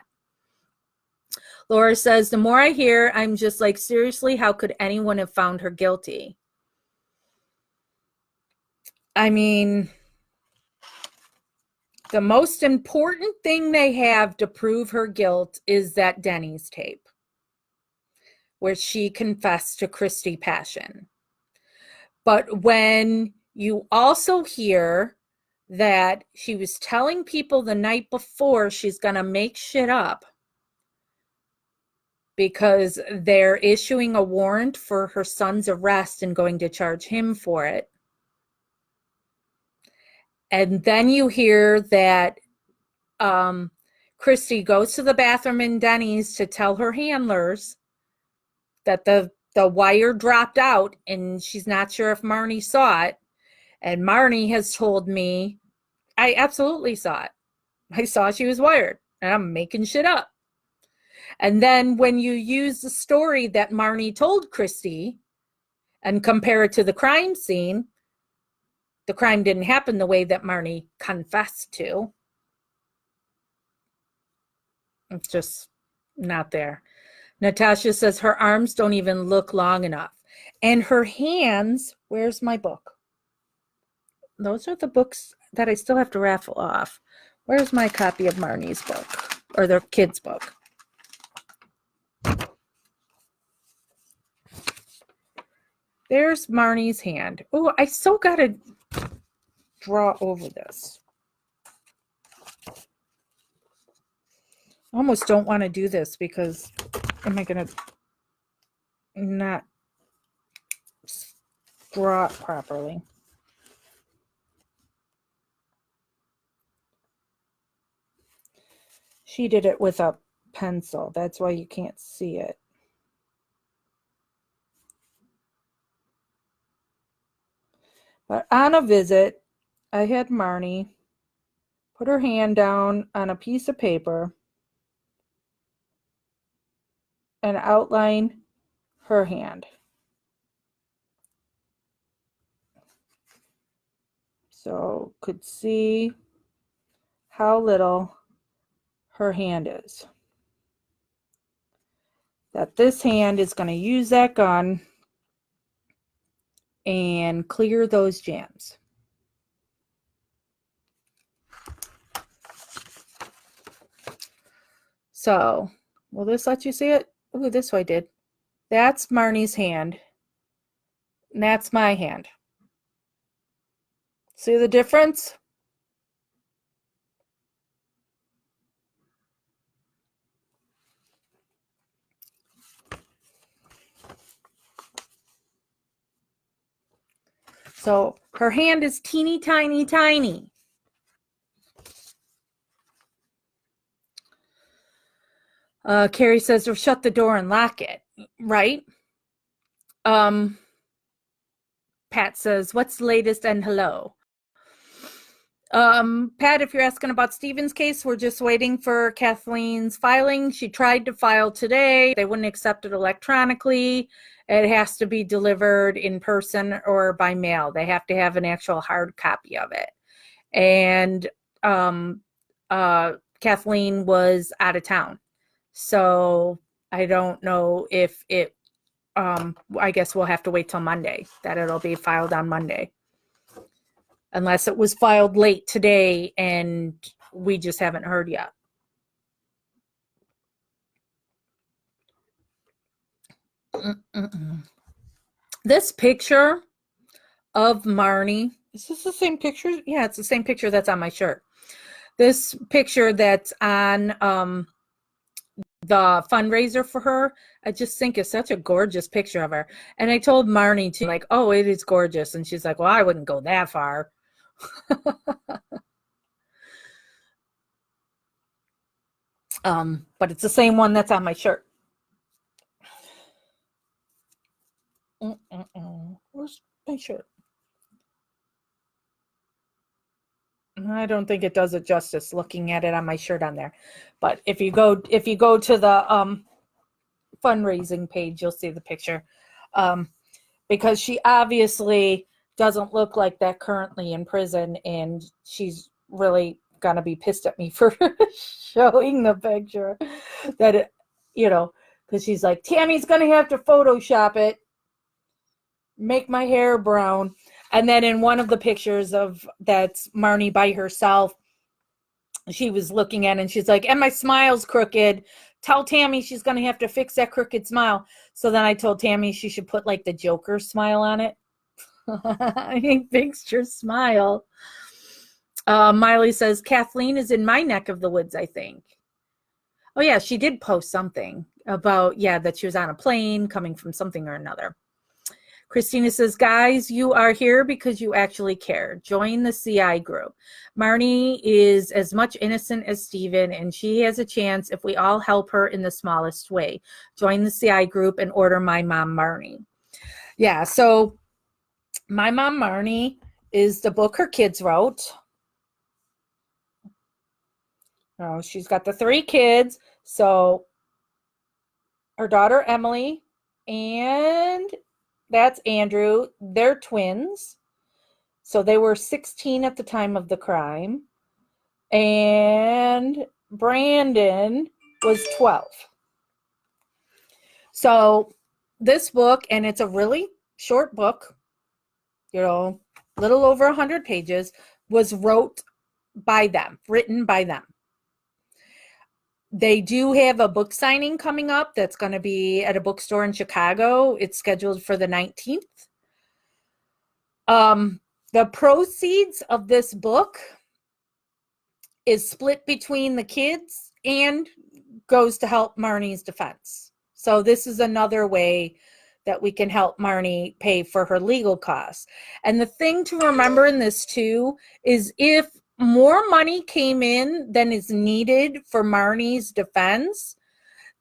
S1: Laura says, the more I hear, I'm just like, seriously, how could anyone have found her guilty? I mean, the most important thing they have to prove her guilt is that Denny's tape. where she confessed to Christy Passion. But when you also hear that she was telling people the night before she's going to make shit up because they're issuing a warrant for her son's arrest and going to charge him for it. And then you hear that Christy goes to the bathroom in Denny's to tell her handlers that the wire dropped out and she's not sure if Marni saw it. And Marni has told me, I absolutely saw it. I saw she was wired and I'm making shit up. And then when you use the story that Marni told Christy and compare it to the crime scene, the crime didn't happen the way that Marni confessed to. It's just not there. Natasha says her arms don't even look long enough. And her hands, where's my book? Those are the books that I still have to raffle off. Where's my copy of Marni's book? Or their kids' book? There's Marni's hand. Oh, I still got to draw over this. I almost don't want to do this because am I going to not draw it properly? She did it with a pencil. That's why you can't see it. But on a visit, I had Marni put her hand down on a piece of paper and outline her hand. So could see how little her hand is. That this hand is going to use that gun and clear those jams. So, will this let you see it? Ooh, this way did. That's Marni's hand. And that's my hand. See the difference? So her hand is teeny tiny tiny. Carrie says, or shut the door and lock it, right? Pat says, what's the latest and hello? Pat, if you're asking about Stephen's case, we're just waiting for Kathleen's filing. She tried to file today. They wouldn't accept it electronically. It has to be delivered in person or by mail. They have to have an actual hard copy of it. And Kathleen was out of town. So I don't know if it, I guess we'll have to wait till Monday, that it'll be filed on Monday. Unless it was filed late today and we just haven't heard yet. This picture of Marni, is this the same picture? Yeah, it's the same picture that's on my shirt. This picture that's on the fundraiser for her, I just think is such a gorgeous picture of her. And I told Marni to, like, oh, it is gorgeous. And she's like, well, I wouldn't go that far. But it's the same one that's on my shirt. Where's my shirt? I don't think it does it justice looking at it on my shirt on there. But if you go to the fundraising page, you'll see the picture. Because she obviously doesn't look like that currently in prison, and she's really gonna be pissed at me for showing the picture. That it, you know, because she's like, Tammy's gonna have to Photoshop it, make my hair brown. And then in one of the pictures of that's Marni by herself, she was looking at it and she's like, and my smile's crooked tell Tammy she's going to have to fix that crooked smile. So then I told Tammy she should put like the Joker smile on it. He fixed your smile. Miley says, Kathleen is in my neck of the woods, I think. Oh, yeah, she did post something about, that she was on a plane coming from something or another. Christina says, guys, you are here because you actually care. Join the CI group. Marni is as much innocent as Steven, and she has a chance if we all help her in the smallest way. Join the CI group and order My Mom Marni. Yeah, so My Mom Marni is the book her kids wrote. Oh, she's got the 3 kids. So her daughter, Emily, and that's Andrew. They're twins. So they were 16 at the time of the crime. And Brandon was 12. So this book, and it's a really short book, little over 100 pages, was written by them. They do have a book signing coming up that's going to be at a bookstore in Chicago. It's scheduled for the 19th. The proceeds of this book is split between the kids and goes to help Marni's defense. So this is another way that we can help Marni pay for her legal costs. And the thing to remember in this too is if more money came in than is needed for Marni's defense,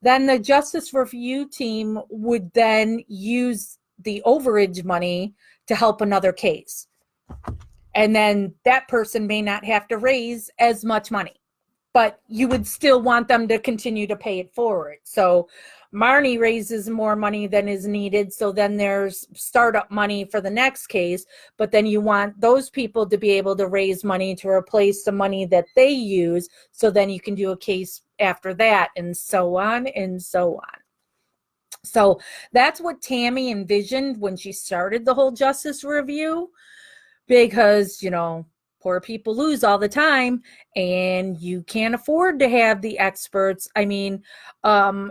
S1: then the Justice Review team would then use the overage money to help another case. And then that person may not have to raise as much money, but you would still want them to continue to pay it forward. So Marni raises more money than is needed. So then there's startup money for the next case, but then you want those people to be able to raise money to replace the money that they use. So then you can do a case after that, and so on and so on. So that's what Tammy envisioned when she started the whole Justice Review, because, poor people lose all the time, and you can't afford to have the experts. I mean,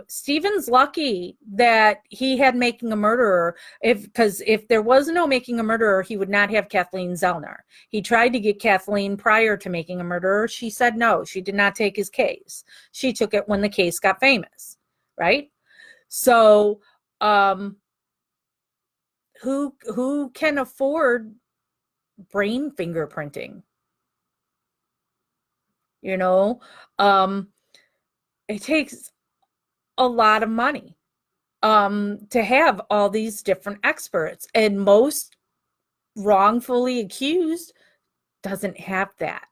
S1: Steven's lucky that he had Making a Murderer, because if there was no Making a Murderer, he would not have Kathleen Zellner. He tried to get Kathleen prior to Making a Murderer. She said no, she did not take his case. She took it when the case got famous, right? So who can afford brain fingerprinting? It takes a lot of money to have all these different experts, and most wrongfully accused doesn't have that.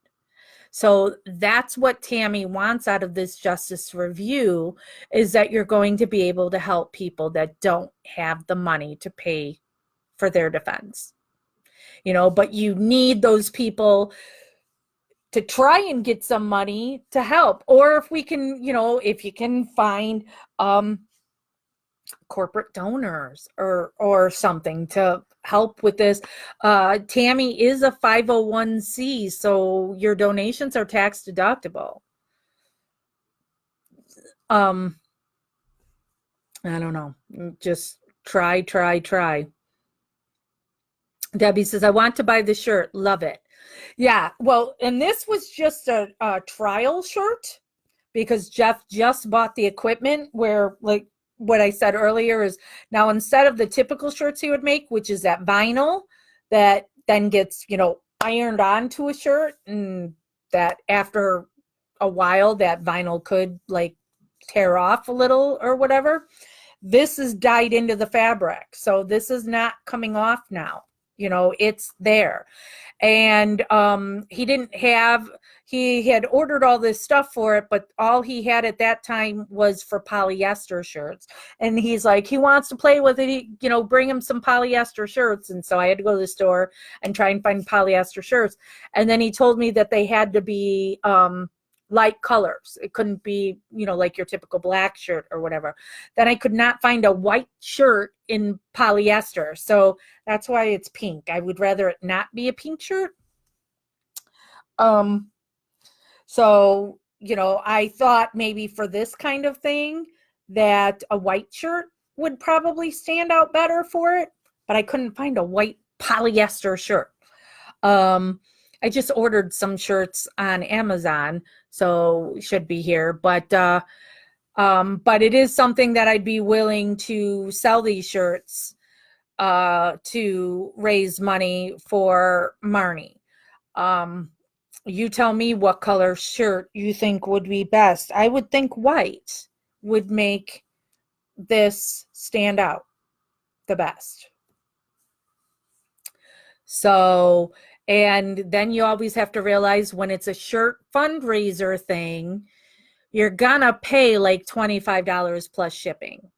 S1: So that's what Tammy wants out of this Justice Review, is that you're going to be able to help people that don't have the money to pay for their defense. But you need those people to try and get some money to help. Or if we can, if you can find corporate donors or something to help with this. Tammy is a 501c, so your donations are tax deductible. I don't know. Just try. Debbie says, I want to buy the shirt. Love it. Yeah, well, and this was just a trial shirt, because Jeff just bought the equipment where, like what I said earlier, is now instead of the typical shirts he would make, which is that vinyl that then gets, ironed onto a shirt, and that after a while that vinyl could like tear off a little or whatever. This is dyed into the fabric. So this is not coming off now. It's there. And he had ordered all this stuff for it, but all he had at that time was for polyester shirts. And he's like, he wants to play with it, bring him some polyester shirts. And so I had to go to the store and try and find polyester shirts. And then he told me that they had to be light colors. It couldn't be, like your typical black shirt or whatever. Then I could not find a white shirt in polyester. So that's why it's pink. I would rather it not be a pink shirt. So I thought maybe for this kind of thing that a white shirt would probably stand out better for it, but I couldn't find a white polyester shirt. I just ordered some shirts on Amazon, so should be here, but it is something that I'd be willing to sell these shirts to raise money for Marni. You tell me what color shirt you think would be best. I would think white would make this stand out the best. So, and then you always have to realize when it's a shirt fundraiser thing, you're gonna pay like $25 plus shipping,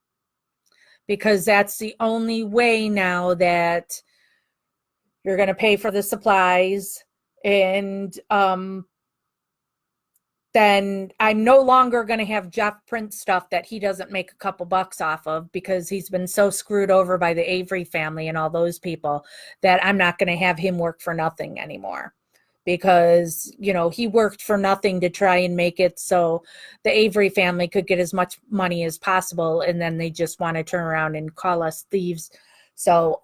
S1: because that's the only way now that you're gonna pay for the supplies. And then I'm no longer going to have Jeff print stuff that he doesn't make a couple bucks off of, because he's been so screwed over by the Avery family and all those people that I'm not going to have him work for nothing anymore, because, he worked for nothing to try and make it so the Avery family could get as much money as possible. And then they just want to turn around and call us thieves. So,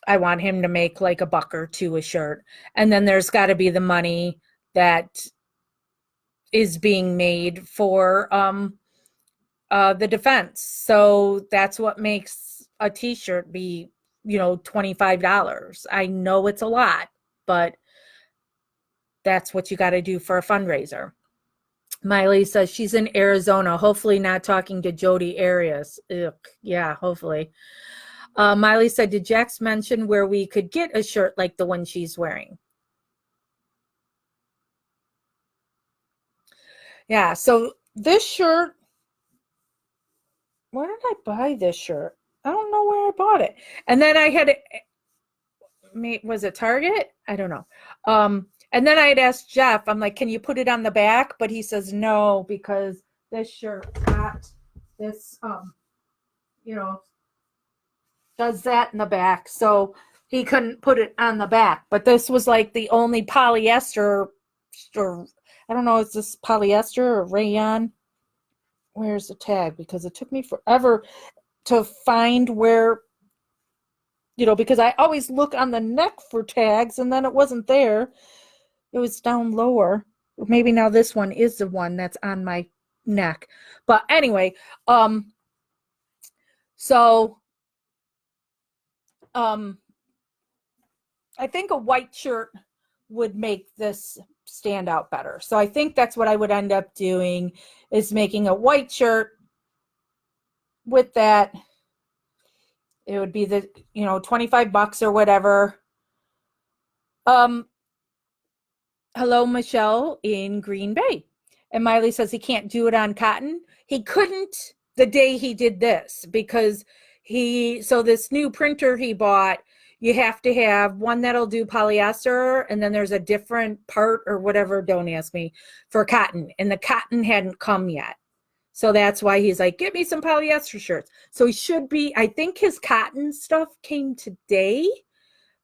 S1: I want him to make like $1 or $2 a shirt. And then there's got to be the money that is being made for the defense. So that's what makes a t-shirt be, $25. I know it's a lot, but that's what you got to do for a fundraiser. Miley says she's in Arizona, hopefully not talking to Jody Arias. Ugh, yeah, hopefully. Miley said, did Jax mention where we could get a shirt like the one she's wearing? Yeah, so this shirt, where did I buy this shirt? I don't know where I bought it. And then I had, was it Target? I don't know. And then I had asked Jeff, I'm like, can you put it on the back? But he says no, because this shirt got this, does that in the back. So he couldn't put it on the back. But this was like the only polyester, or I don't know, is this polyester or rayon? Where's the tag? Because it took me forever to find where, because I always look on the neck for tags, and then it wasn't there. It was down lower. Maybe now this one is the one that's on my neck. But anyway, so I think a white shirt would make this stand out better. So I think that's what I would end up doing, is making a white shirt with that. It would be the, $25 or whatever. Hello, Michelle in Green Bay. And Miley says he can't do it on cotton. He couldn't the day he did this, because so this new printer he bought, you have to have one that'll do polyester, and then there's a different part or whatever, don't ask me, for cotton. And the cotton hadn't come yet. So that's why he's like, get me some polyester shirts. So he should be, I think his cotton stuff came today,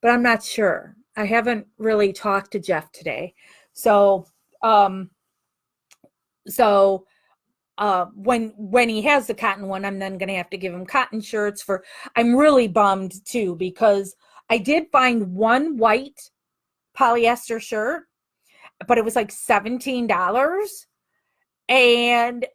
S1: but I'm not sure. I haven't really talked to Jeff today. So, when he has the cotton one, I'm then going to have to give him cotton shirts I'm really bummed too, because I did find one white polyester shirt, but it was like $17. And,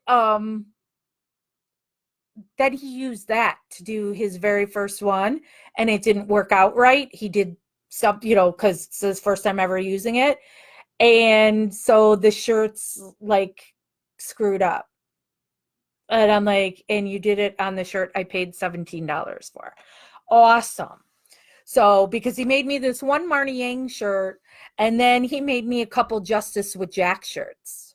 S1: then he used that to do his very first one, and it didn't work out right. He did something, because it's his first time ever using it. And so the shirt's like screwed up. And I'm like, and you did it on the shirt I paid $17 for. Awesome. So, because he made me this one Marni Yang shirt, and then he made me a couple Justice with Jack shirts.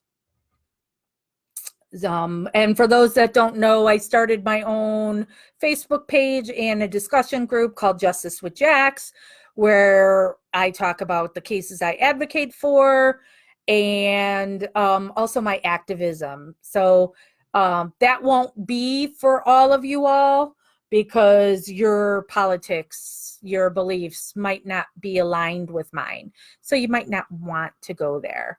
S1: And for those that don't know, I started my own Facebook page and a discussion group called Justice with Jax, where I talk about the cases I advocate for, and also my activism. So that won't be for all of you all, because your politics, your beliefs might not be aligned with mine. So you might not want to go there.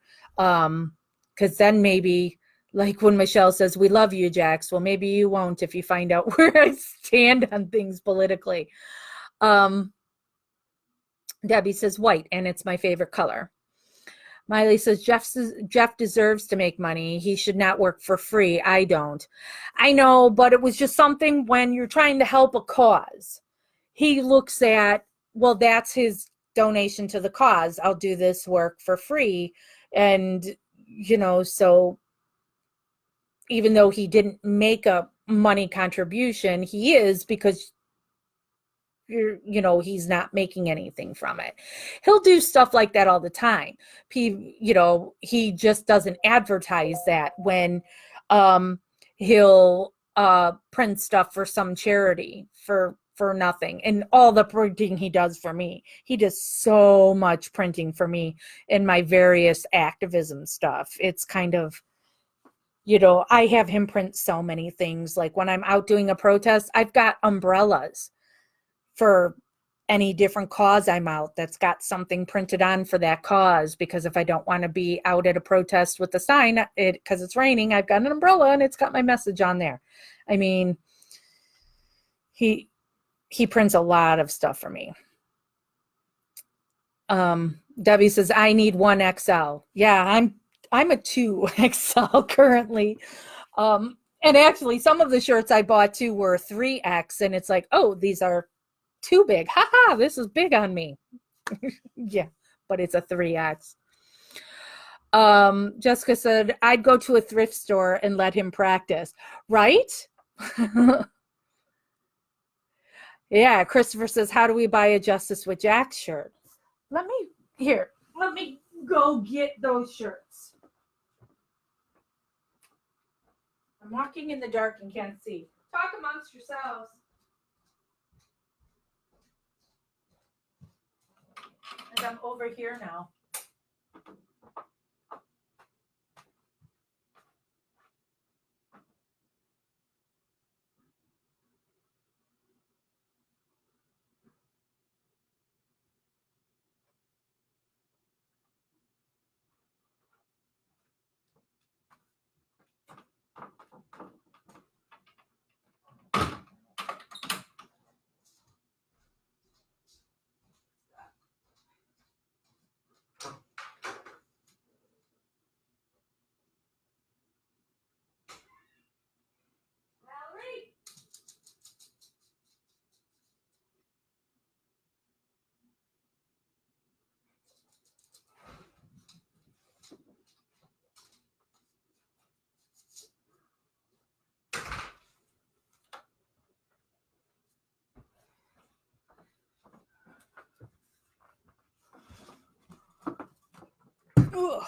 S1: because then maybe, like when Michelle says, we love you, Jax. Well, maybe you won't if you find out where I stand on things politically. Debbie says white, and it's my favorite color. Miley says, Jeff deserves to make money. He should not work for free. I don't. I know, but it was just something when you're trying to help a cause. He looks at, well, that's his donation to the cause. I'll do this work for free. And, so even though he didn't make a money contribution, he is, because he's not making anything from it. He'll do stuff like that all the time. He just doesn't advertise that when he'll print stuff for some charity for nothing. And all the printing he does for me, he does so much printing for me in my various activism stuff. It's kind of, I have him print so many things. Like when I'm out doing a protest, I've got umbrellas for any different cause I'm out that's got something printed on for that cause, because if I don't want to be out at a protest with the sign, because it's raining, I've got an umbrella and it's got my message on there. I mean, he prints a lot of stuff for me. Debbie says, I need 1XL. Yeah, I'm a 2XL currently. And actually some of the shirts I bought too were 3X, and it's like, oh, these are too big. Haha, this is big on me. Yeah, but it's a 3X. Jessica said, I'd go to a thrift store and let him practice. Right? Yeah, Christopher says, how do we buy a Justice with Jack shirt? Let me go get those shirts. I'm walking in the dark and can't see. Talk amongst yourselves. And I'm over here now. Ugh.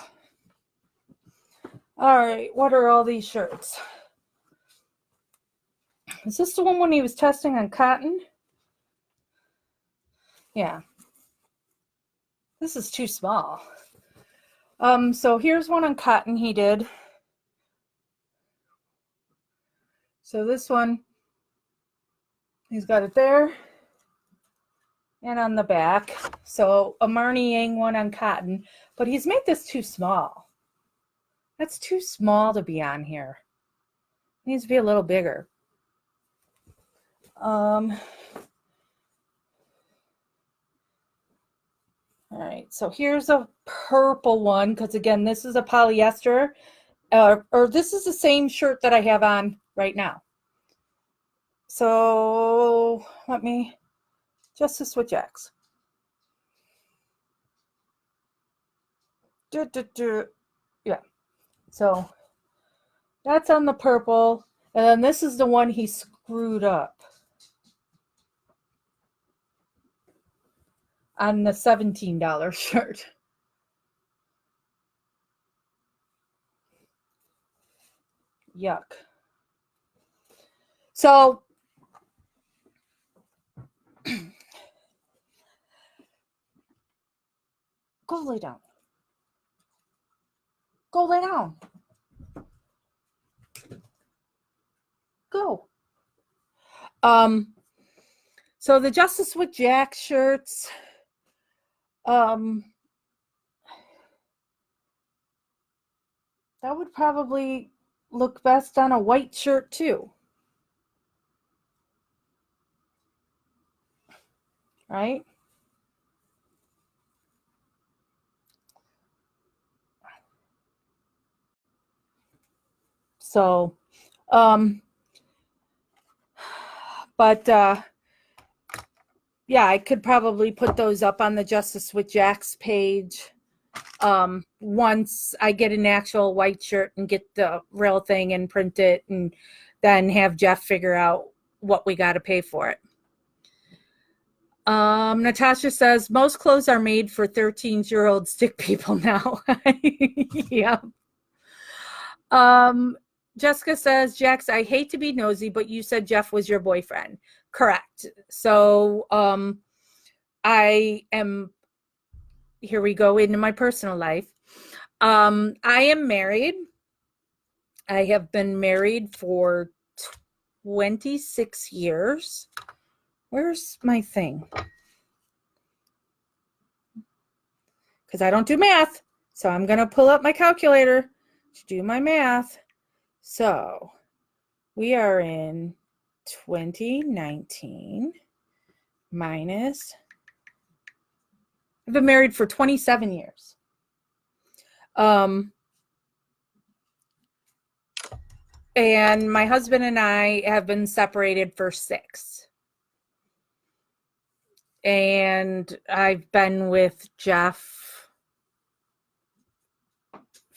S1: All right, what are all these shirts? Is this the one when he was testing on cotton? Yeah. This is too small. So here's one on cotton he did. So this one, he's got it there and on the back. So a Marni Yang one on cotton, but he's made this too small. That's too small to be on here. It needs to be a little bigger. All right, so here's a purple one, because again, this is a polyester, or this is the same shirt that I have on right now. So let me, Justice with Jax. Yeah, so that's on the purple, and then this is the one he screwed up on the $17 shirt. Yuck. So go lay down. Go lay down. Go. So the Justice with Jack shirts, That would probably look best on a white shirt too. Right? So, but yeah, I could probably put those up on the Justice with Jax page once I get an actual white shirt and get the real thing and print it, and then have Jeff figure out what we got to pay for it. Natasha says most clothes are made for 13-year-old stick people now. Yeah. Jessica says, Jax, I hate to be nosy, but you said Jeff was your boyfriend. Correct. So I am, here we go into my personal life. I am married. I have been married for 26 years. Where's my thing? Because I don't do math. So I'm going to pull up my calculator to do my math. So we are in 2019 minus, I've been married for 27 years. And my husband and I have been separated for 6. And I've been with Jeff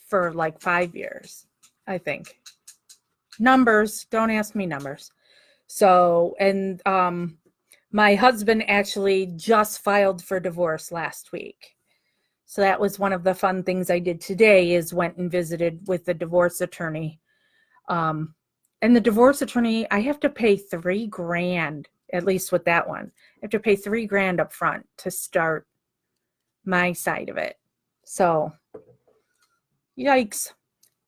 S1: for like 5 years, I think. Numbers, don't ask me numbers. So, and my husband actually just filed for divorce last week. So that was one of the fun things I did today, is went and visited with the divorce attorney. And the divorce attorney, I have to pay $3,000, at least with that one. I have to pay $3,000 up front to start my side of it. So, yikes.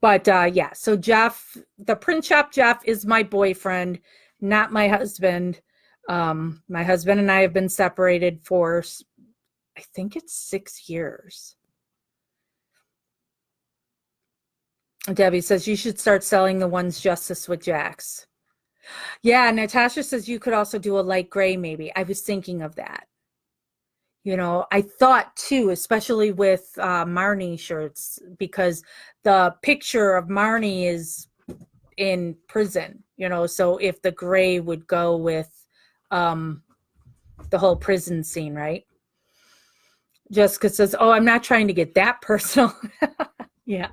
S1: But yeah, so Jeff, the print shop Jeff is my boyfriend, not my husband. My husband and I have been separated for, I think it's 6 years. Debbie says you should start selling the ones Justice with Jax. Yeah, Natasha says you could also do a light gray maybe. I was thinking of that. You know, I thought too, especially with Marni shirts, because the picture of Marni is in prison, you know, so if the gray would go with the whole prison scene, right? Jessica says, oh, I'm not trying to get that personal. Yeah.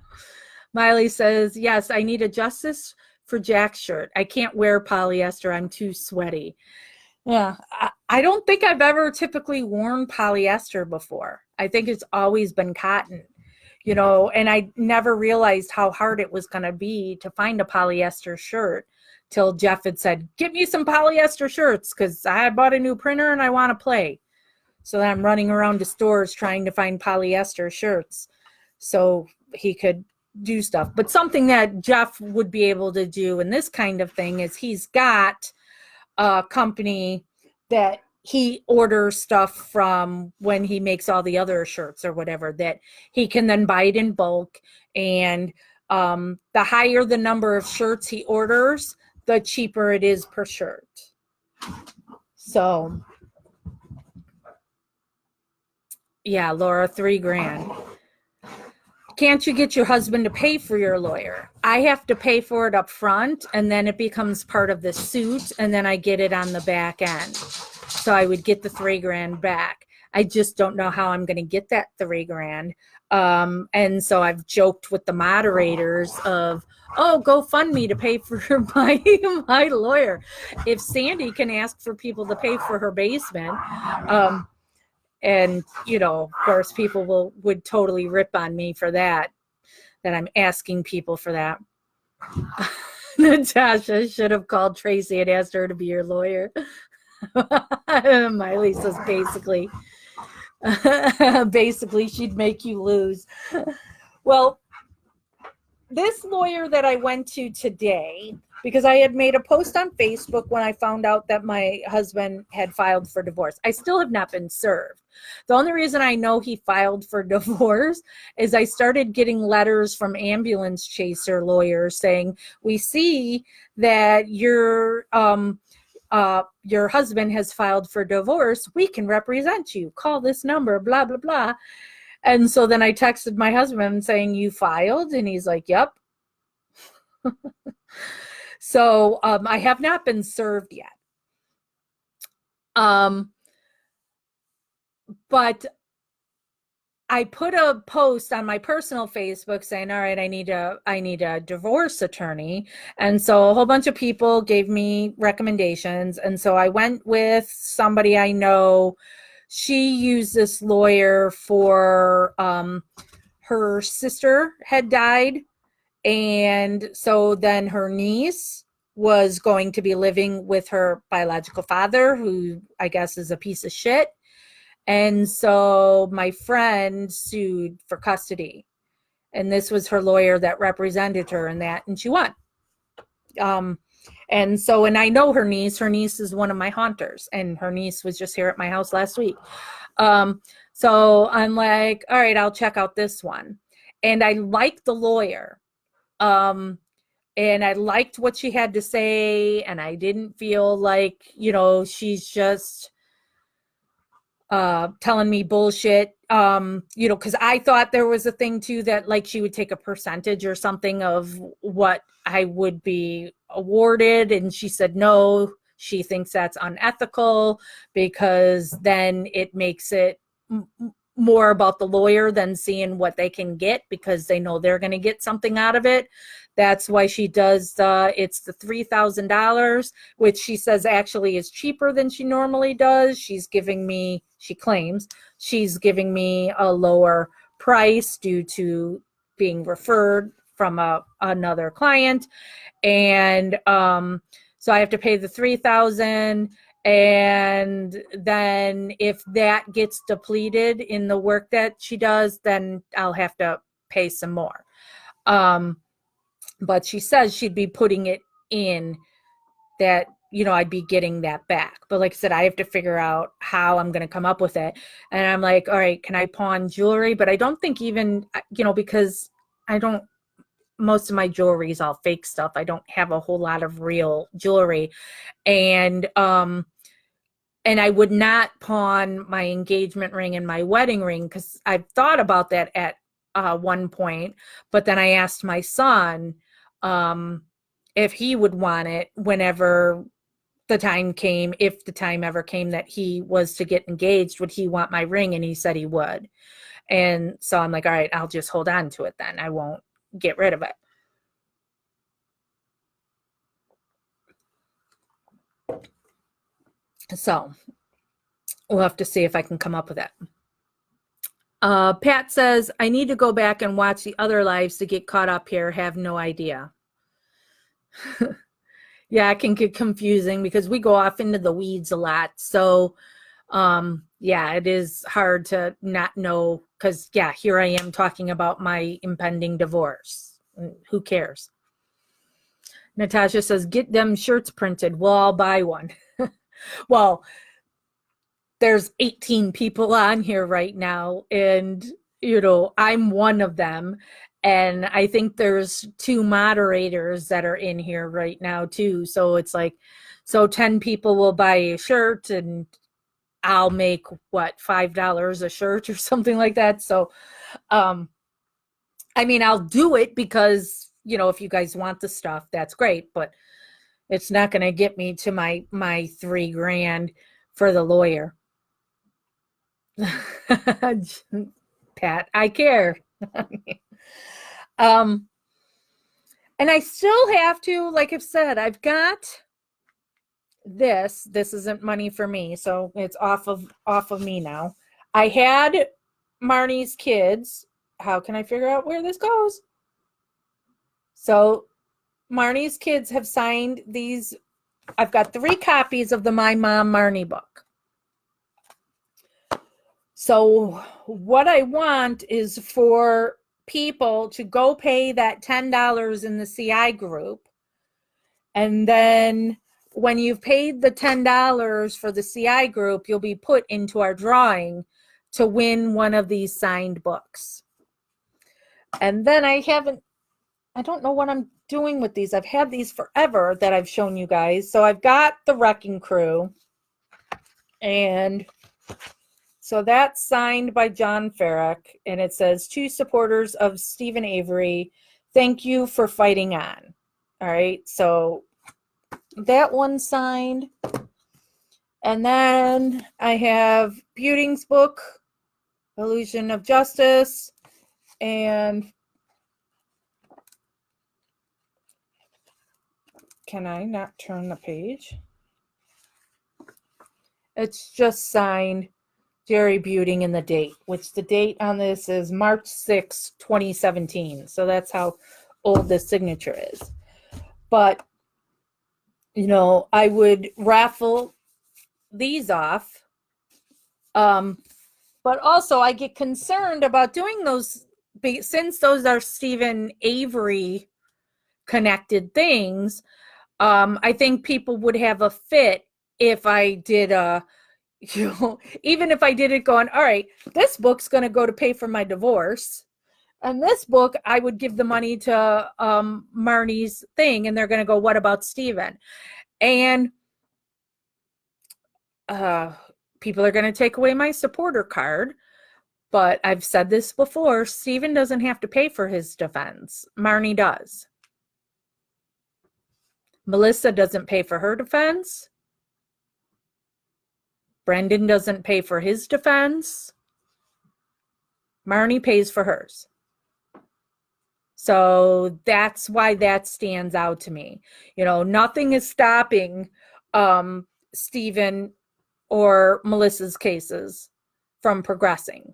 S1: Miley says, yes, I need a Justice for Jack shirt. I can't wear polyester. I'm too sweaty. Yeah. I don't think I've ever typically worn polyester before. I think it's always been cotton, you know, and I never realized how hard it was going to be to find a polyester shirt till Jeff had said, get me some polyester shirts because I bought a new printer and I want to play. So then I'm running around to stores trying to find polyester shirts so he could do stuff. But something that Jeff would be able to do in this kind of thing is he's got a company that he orders stuff from when he makes all the other shirts or whatever, that he can then buy it in bulk. And the higher the number of shirts he orders, the cheaper it is per shirt. So yeah, Laura, $3,000. Can't you get your husband to pay for your lawyer? I have to pay for it up front, and then it becomes part of the suit, and then I get it on the back end. So I would get the $3,000 back. I just don't know how I'm going to get that $3,000. And so I've joked with the moderators of, oh, go fund me to pay for my lawyer. If Sandy can ask for people to pay for her basement, and, you know, of course, people would totally rip on me for that I'm asking people for that. Natasha should have called Tracy and asked her to be your lawyer. Miley says basically she'd make you lose. Well, this lawyer that I went to today, because I had made a post on Facebook when I found out that my husband had filed for divorce. I still have not been served. The only reason I know he filed for divorce is I started getting letters from ambulance chaser lawyers saying, we see that your husband has filed for divorce. We can represent you. Call this number, blah, blah, blah. And so then I texted my husband saying, you filed? And he's like, yep. So I have not been served yet. But I put a post on my personal Facebook saying, all right, I need a divorce attorney. And so a whole bunch of people gave me recommendations. And so I went with somebody I know. She used this lawyer for her sister had died. And so then her niece was going to be living with her biological father, who I guess is a piece of shit. And so my friend sued for custody. And this was her lawyer that represented her in that, and she won. And so, and I know her niece. Her niece is one of my haunters, and her niece was just here at my house last week. So I'm like, all right, I'll check out this one. And I liked the lawyer. And I liked what she had to say, and I didn't feel like, she's just telling me bullshit, because I thought there was a thing too that like she would take a percentage or something of what I would be awarded. And she said, no, she thinks that's unethical because then it makes it more about the lawyer than seeing what they can get because they know they're going to get something out of it. That's why she does it's the $3,000, which she says actually is cheaper than she normally does. She claims she's giving me a lower price due to being referred from another client. And so I have to pay the $3,000. And then if that gets depleted in the work that she does, then I'll have to pay some more. But she says she'd be putting it in that, I'd be getting that back. But like I said, I have to figure out how I'm going to come up with it. And I'm like, all right, can I pawn jewelry? But I don't think even, because most of my jewelry is all fake stuff. I don't have a whole lot of real jewelry. And I would not pawn my engagement ring and my wedding ring because I've thought about that at one point. But then I asked my son if he would want it whenever the time came, if the time ever came that he was to get engaged, would he want my ring? And he said he would. And so I'm like, all right, I'll just hold on to it then. I won't get rid of it. So we'll have to see if I can come up with it. Pat says, I need to go back and watch the other lives to get caught up here. Have no idea. Yeah, it can get confusing because we go off into the weeds a lot. So, yeah, it is hard to not know because, yeah, here I am talking about my impending divorce. Who cares? Natasha says, get them shirts printed. We'll all buy one. Well, there's 18 people on here right now, and, I'm one of them. And I think there's 2 moderators that are in here right now too. So it's like, 10 people will buy a shirt and I'll make $5 a shirt or something like that. So, I'll do it because, if you guys want the stuff, that's great, but it's not going to get me to my $3,000 for the lawyer. Pat, I care. And I still have to, like I've said, I've got this isn't money for me, so it's off of me now. I had Marnie's kids. How can I figure out where this goes? So Marnie's kids have signed these. I've got 3 copies of the My Mom Marnie book. So what I want is for people to go pay that $10 in the CI group And then when you've paid the $10 for the CI group, you'll be put into our drawing to win one of these signed books. And then I don't know what I'm doing with these. I've had these forever that I've shown you guys. So I've got the Wrecking Crew. And so that's signed by John Farrick. And it says, to supporters of Stephen Avery, thank you for fighting on. All right. So that one signed. And then I have Buting's book, Illusion of Justice. And can I not turn the page? It's just signed Jerry Buting and the date, which the date on this is March 6, 2017. So that's how old this signature is. But, you know, I would raffle these off. But also I get concerned about doing those, since those are Stephen Avery connected things. I think people would have a fit if I did even if I did it going, all right, this book's going to go to pay for my divorce. And this book, I would give the money to Marnie's thing. And they're going to go, what about Stephen? And people are going to take away my supporter card. But I've said this before, Stephen doesn't have to pay for his defense. Marnie does. Melissa doesn't pay for her defense. Brendan doesn't pay for his defense. Marnie pays for hers. So that's why that stands out to me. You know, nothing is stopping Stephen or Melissa's cases from progressing.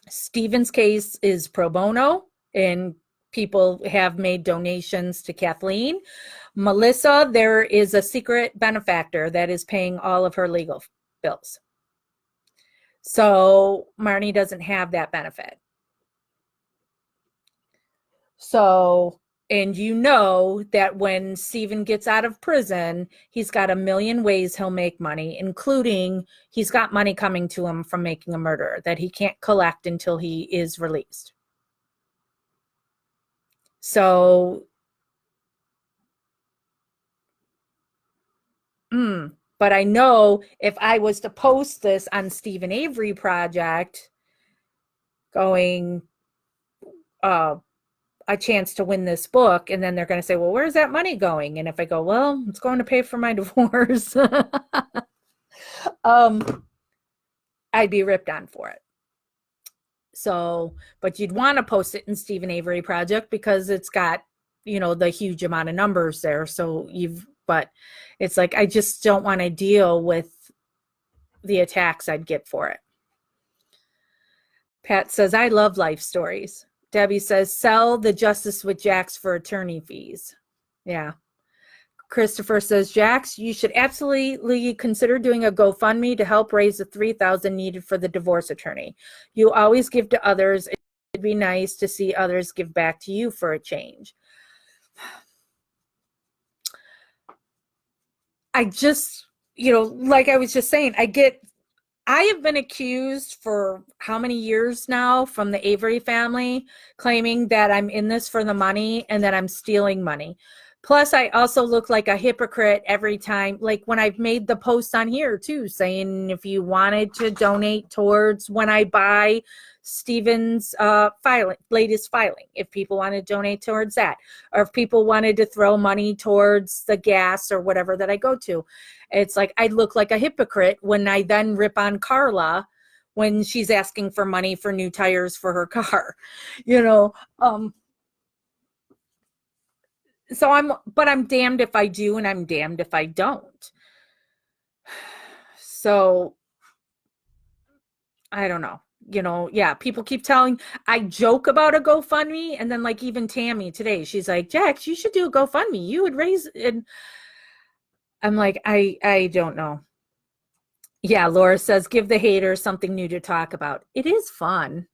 S1: Stephen's case is pro bono, and people have made donations to Kathleen. Melissa, there is a secret benefactor that is paying all of her legal bills. So Marnie doesn't have that benefit. So, and you know that when Stephen gets out of prison, he's got a million ways he'll make money, including he's got money coming to him from making a murder that he can't collect until he is released. So, but I know if I was to post this on Stephen Avery Project, going a chance to win this book, and then they're going to say, well, where's that money going? And if I go, well, it's going to pay for my divorce, I'd be ripped on for it. So, but you'd want to post it in Stephen Avery Project because it's got, you know, the huge amount of numbers there. So but it's like, I just don't want to deal with the attacks I'd get for it. Pat says, I love life stories. Debbie says, sell the Justice with Jax for attorney fees. Yeah. Christopher says, Jax, you should absolutely consider doing a GoFundMe to help raise the $3,000 needed for the divorce attorney. You always give to others. It'd be nice to see others give back to you for a change. I just, you know, like I was just saying, I have been accused for how many years now from the Avery family claiming that I'm in this for the money and that I'm stealing money. Plus, I also look like a hypocrite every time, like when I've made the post on here too, saying if you wanted to donate towards when I buy Stephen's latest filing, if people want to donate towards that, or if people wanted to throw money towards the gas or whatever that I go to. It's like I look like a hypocrite when I then rip on Carla when she's asking for money for new tires for her car, you know. So I'm damned if I do and I'm damned if I don't. So I don't know. You know, yeah, people keep I joke about a GoFundMe, and then like even Tammy today, she's like, Jax, you should do a GoFundMe. You would raise, and I'm like, I don't know. Yeah, Laura says, give the haters something new to talk about. It is fun.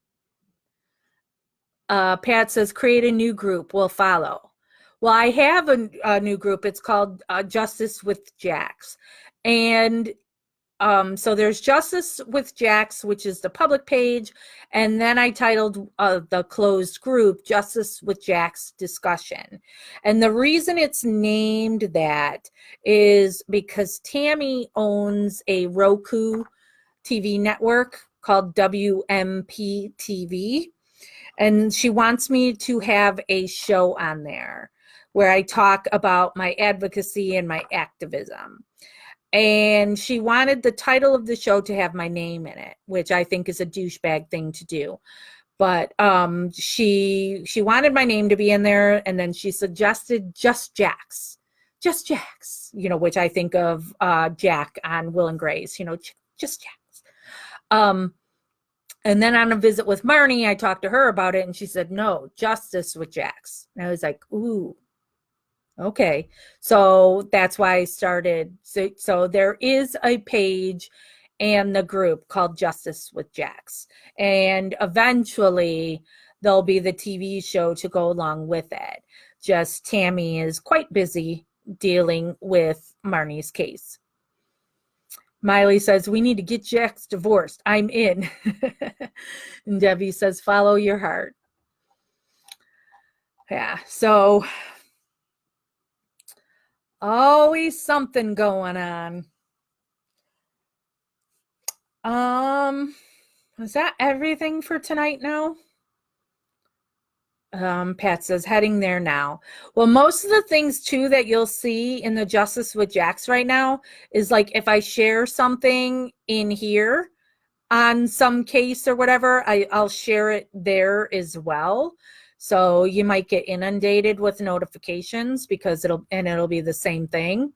S1: Pat says, create a new group. We'll follow. Well, I have a new group. It's called Justice with Jax. And so there's Justice with Jax, which is the public page. And then I titled the closed group Justice with Jax Discussion. And the reason it's named that is because Tammy owns a Roku TV network called WMP TV. And she wants me to have a show on there where I talk about my advocacy and my activism. And she wanted the title of the show to have my name in it, which I think is a douchebag thing to do. But she wanted my name to be in there, and then she suggested Just Jax, which I think of Jack on Will and Grace, Just Jax. And then on a visit with Marni, I talked to her about it, and she said, no, Justice with Jax. And I was like, ooh, okay. So that's why I started. So there is a page and the group called Justice with Jax. And eventually there'll be the TV show to go along with it. Just Tammy is quite busy dealing with Marni's case. Miley says, we need to get Jax divorced. I'm in. And Debbie says, follow your heart. Yeah, so always something going on. Is that everything for tonight now? Pat says, heading there now. Well, most of the things too that you'll see in the Justice with Jax right now is like if I share something in here on some case or whatever, I'll share it there as well. So you might get inundated with notifications because it'll be the same thing.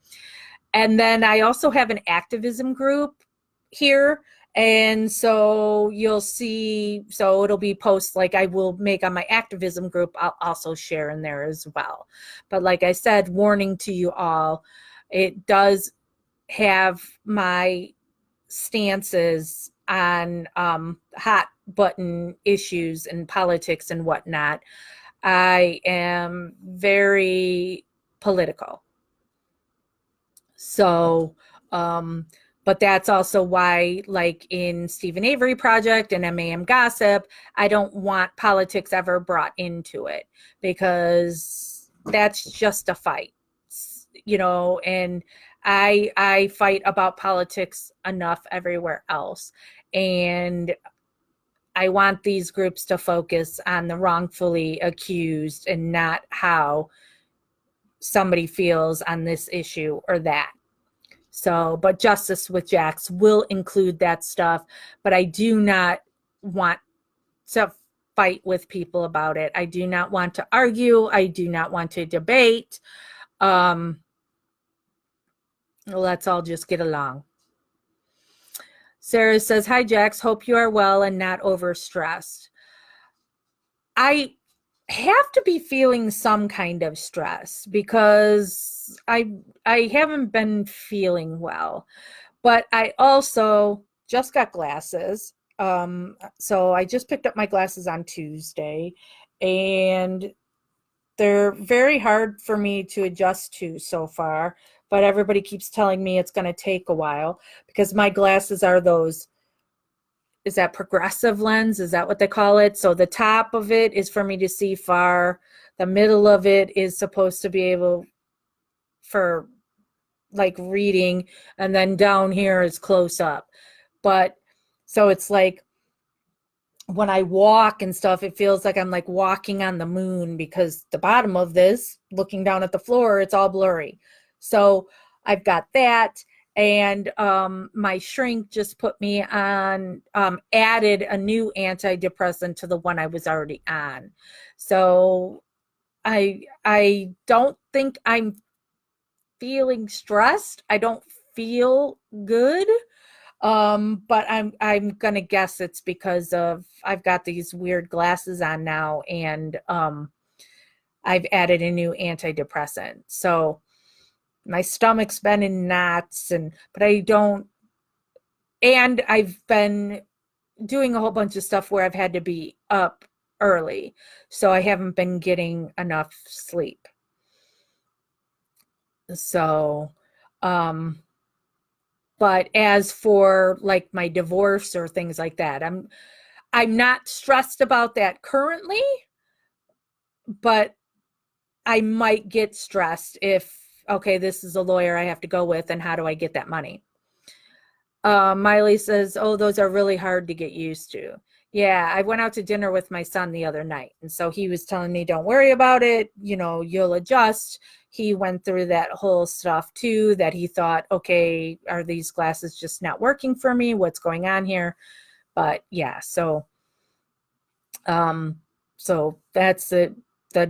S1: And then I also have an activism group here. And so you'll see, so it'll be posts like I will make on my activism group. I'll also share in there as well. But like I said, warning to you all, it does have my stances on hot button issues and politics and whatnot. I am very political. So, but that's also why, like in Stephen Avery Project and MAM Gossip, I don't want politics ever brought into it because that's just a fight, and I fight about politics enough everywhere else. And I want these groups to focus on the wrongfully accused and not how somebody feels on this issue or that. So, but Justice with Jax will include that stuff, but I do not want to fight with people about it. I do not want to argue. I do not want to debate. Let's all just get along. Sarah says, hi, Jax. Hope you are well and not overstressed. I have to be feeling some kind of stress because I haven't been feeling well, but I also just got glasses. So I just picked up my glasses on Tuesday, and they're very hard for me to adjust to so far, but everybody keeps telling me it's going to take a while because my glasses are those, is that progressive lens? Is that what they call it? So the top of it is for me to see far. The middle of it is supposed to be able for like reading, and then down here is close up. But so it's like when I walk and stuff, it feels like I'm like walking on the moon because the bottom of this, looking down at the floor, it's all blurry. So I've got that. And my shrink just put me on, added a new antidepressant to the one I was already on. So I don't think I'm feeling stressed. I don't feel good. But I'm gonna guess it's because of I've got these weird glasses on now, and I've added a new antidepressant. So my stomach's been in knots, but I don't, and I've been doing a whole bunch of stuff where I've had to be up early, so I haven't been getting enough sleep. So, but as for like my divorce or things like that, I'm not stressed about that currently, but I might get stressed if, okay, this is a lawyer I have to go with, and how do I get that money? Miley says, oh, those are really hard to get used to. Yeah, I went out to dinner with my son the other night. And so he was telling me, don't worry about it. You know, you'll adjust. He went through that whole stuff too, that he thought, okay, are these glasses just not working for me? What's going on here? But yeah, so that's the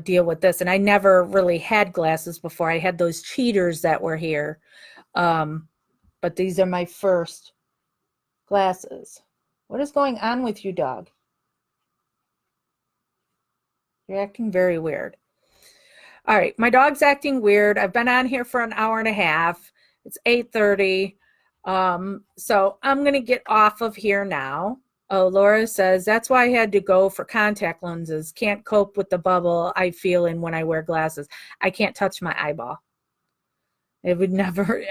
S1: deal with this. And I never really had glasses before. I had those cheaters that were here. But these are my first glasses. What is going on with you, dog? You're acting very weird. All right, my dog's acting weird. I've been on here for an hour and a half. It's 8:30. So I'm going to get off of here now. Oh, Laura says, that's why I had to go for contact lenses. Can't cope with the bubble I feel in when I wear glasses. I can't touch my eyeball. It would never,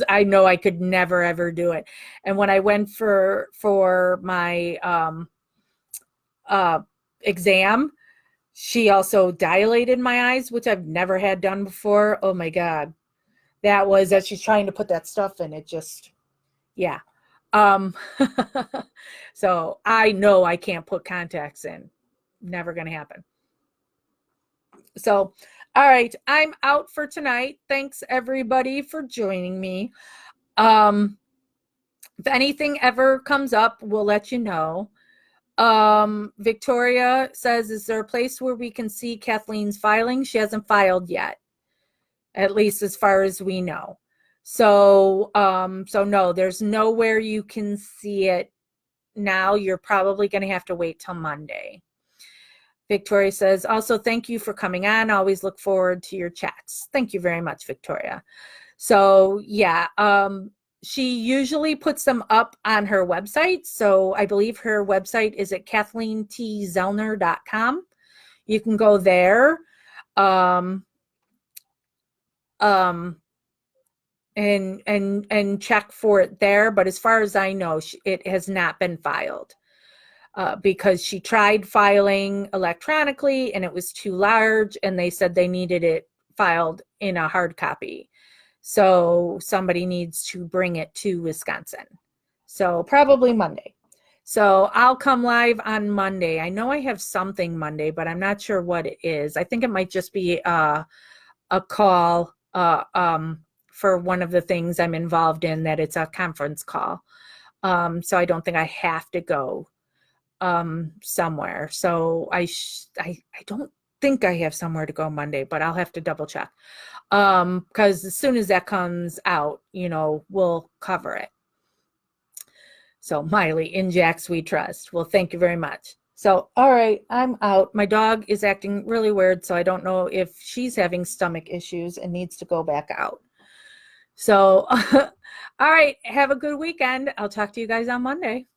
S1: I know I could never ever do it. And when I went for my exam, she also dilated my eyes, which I've never had done before. Oh my God. That was as she's trying to put that stuff in. It just, yeah. So I know I can't put contacts in. Never going to happen. So, all right, I'm out for tonight. Thanks everybody for joining me. If anything ever comes up, we'll let you know. Victoria says, is there a place where we can see Kathleen's filing? She hasn't filed yet, at least as far as we know. So no, there's nowhere you can see it now. You're probably going to have to wait till Monday. Victoria says, also, thank you for coming on. Always look forward to your chats. Thank you very much, Victoria. So yeah, she usually puts them up on her website. So I believe her website is at KathleenTZellner.com. You can go there. And check for it there. But as far as I know, it has not been filed because she tried filing electronically and it was too large, and they said they needed it filed in a hard copy. So somebody needs to bring it to Wisconsin. So probably Monday. So I'll come live on Monday. I know I have something Monday, but I'm not sure what it is. I think it might just be a call for one of the things I'm involved in, that it's a conference call. So I don't think I have to go somewhere. So I don't think I have somewhere to go Monday, but I'll have to double check. Because as soon as that comes out, we'll cover it. So Miley, in Jax we trust. Well, thank you very much. So, all right, I'm out. My dog is acting really weird, so I don't know if she's having stomach issues and needs to go back out. So, all right, have a good weekend. I'll talk to you guys on Monday.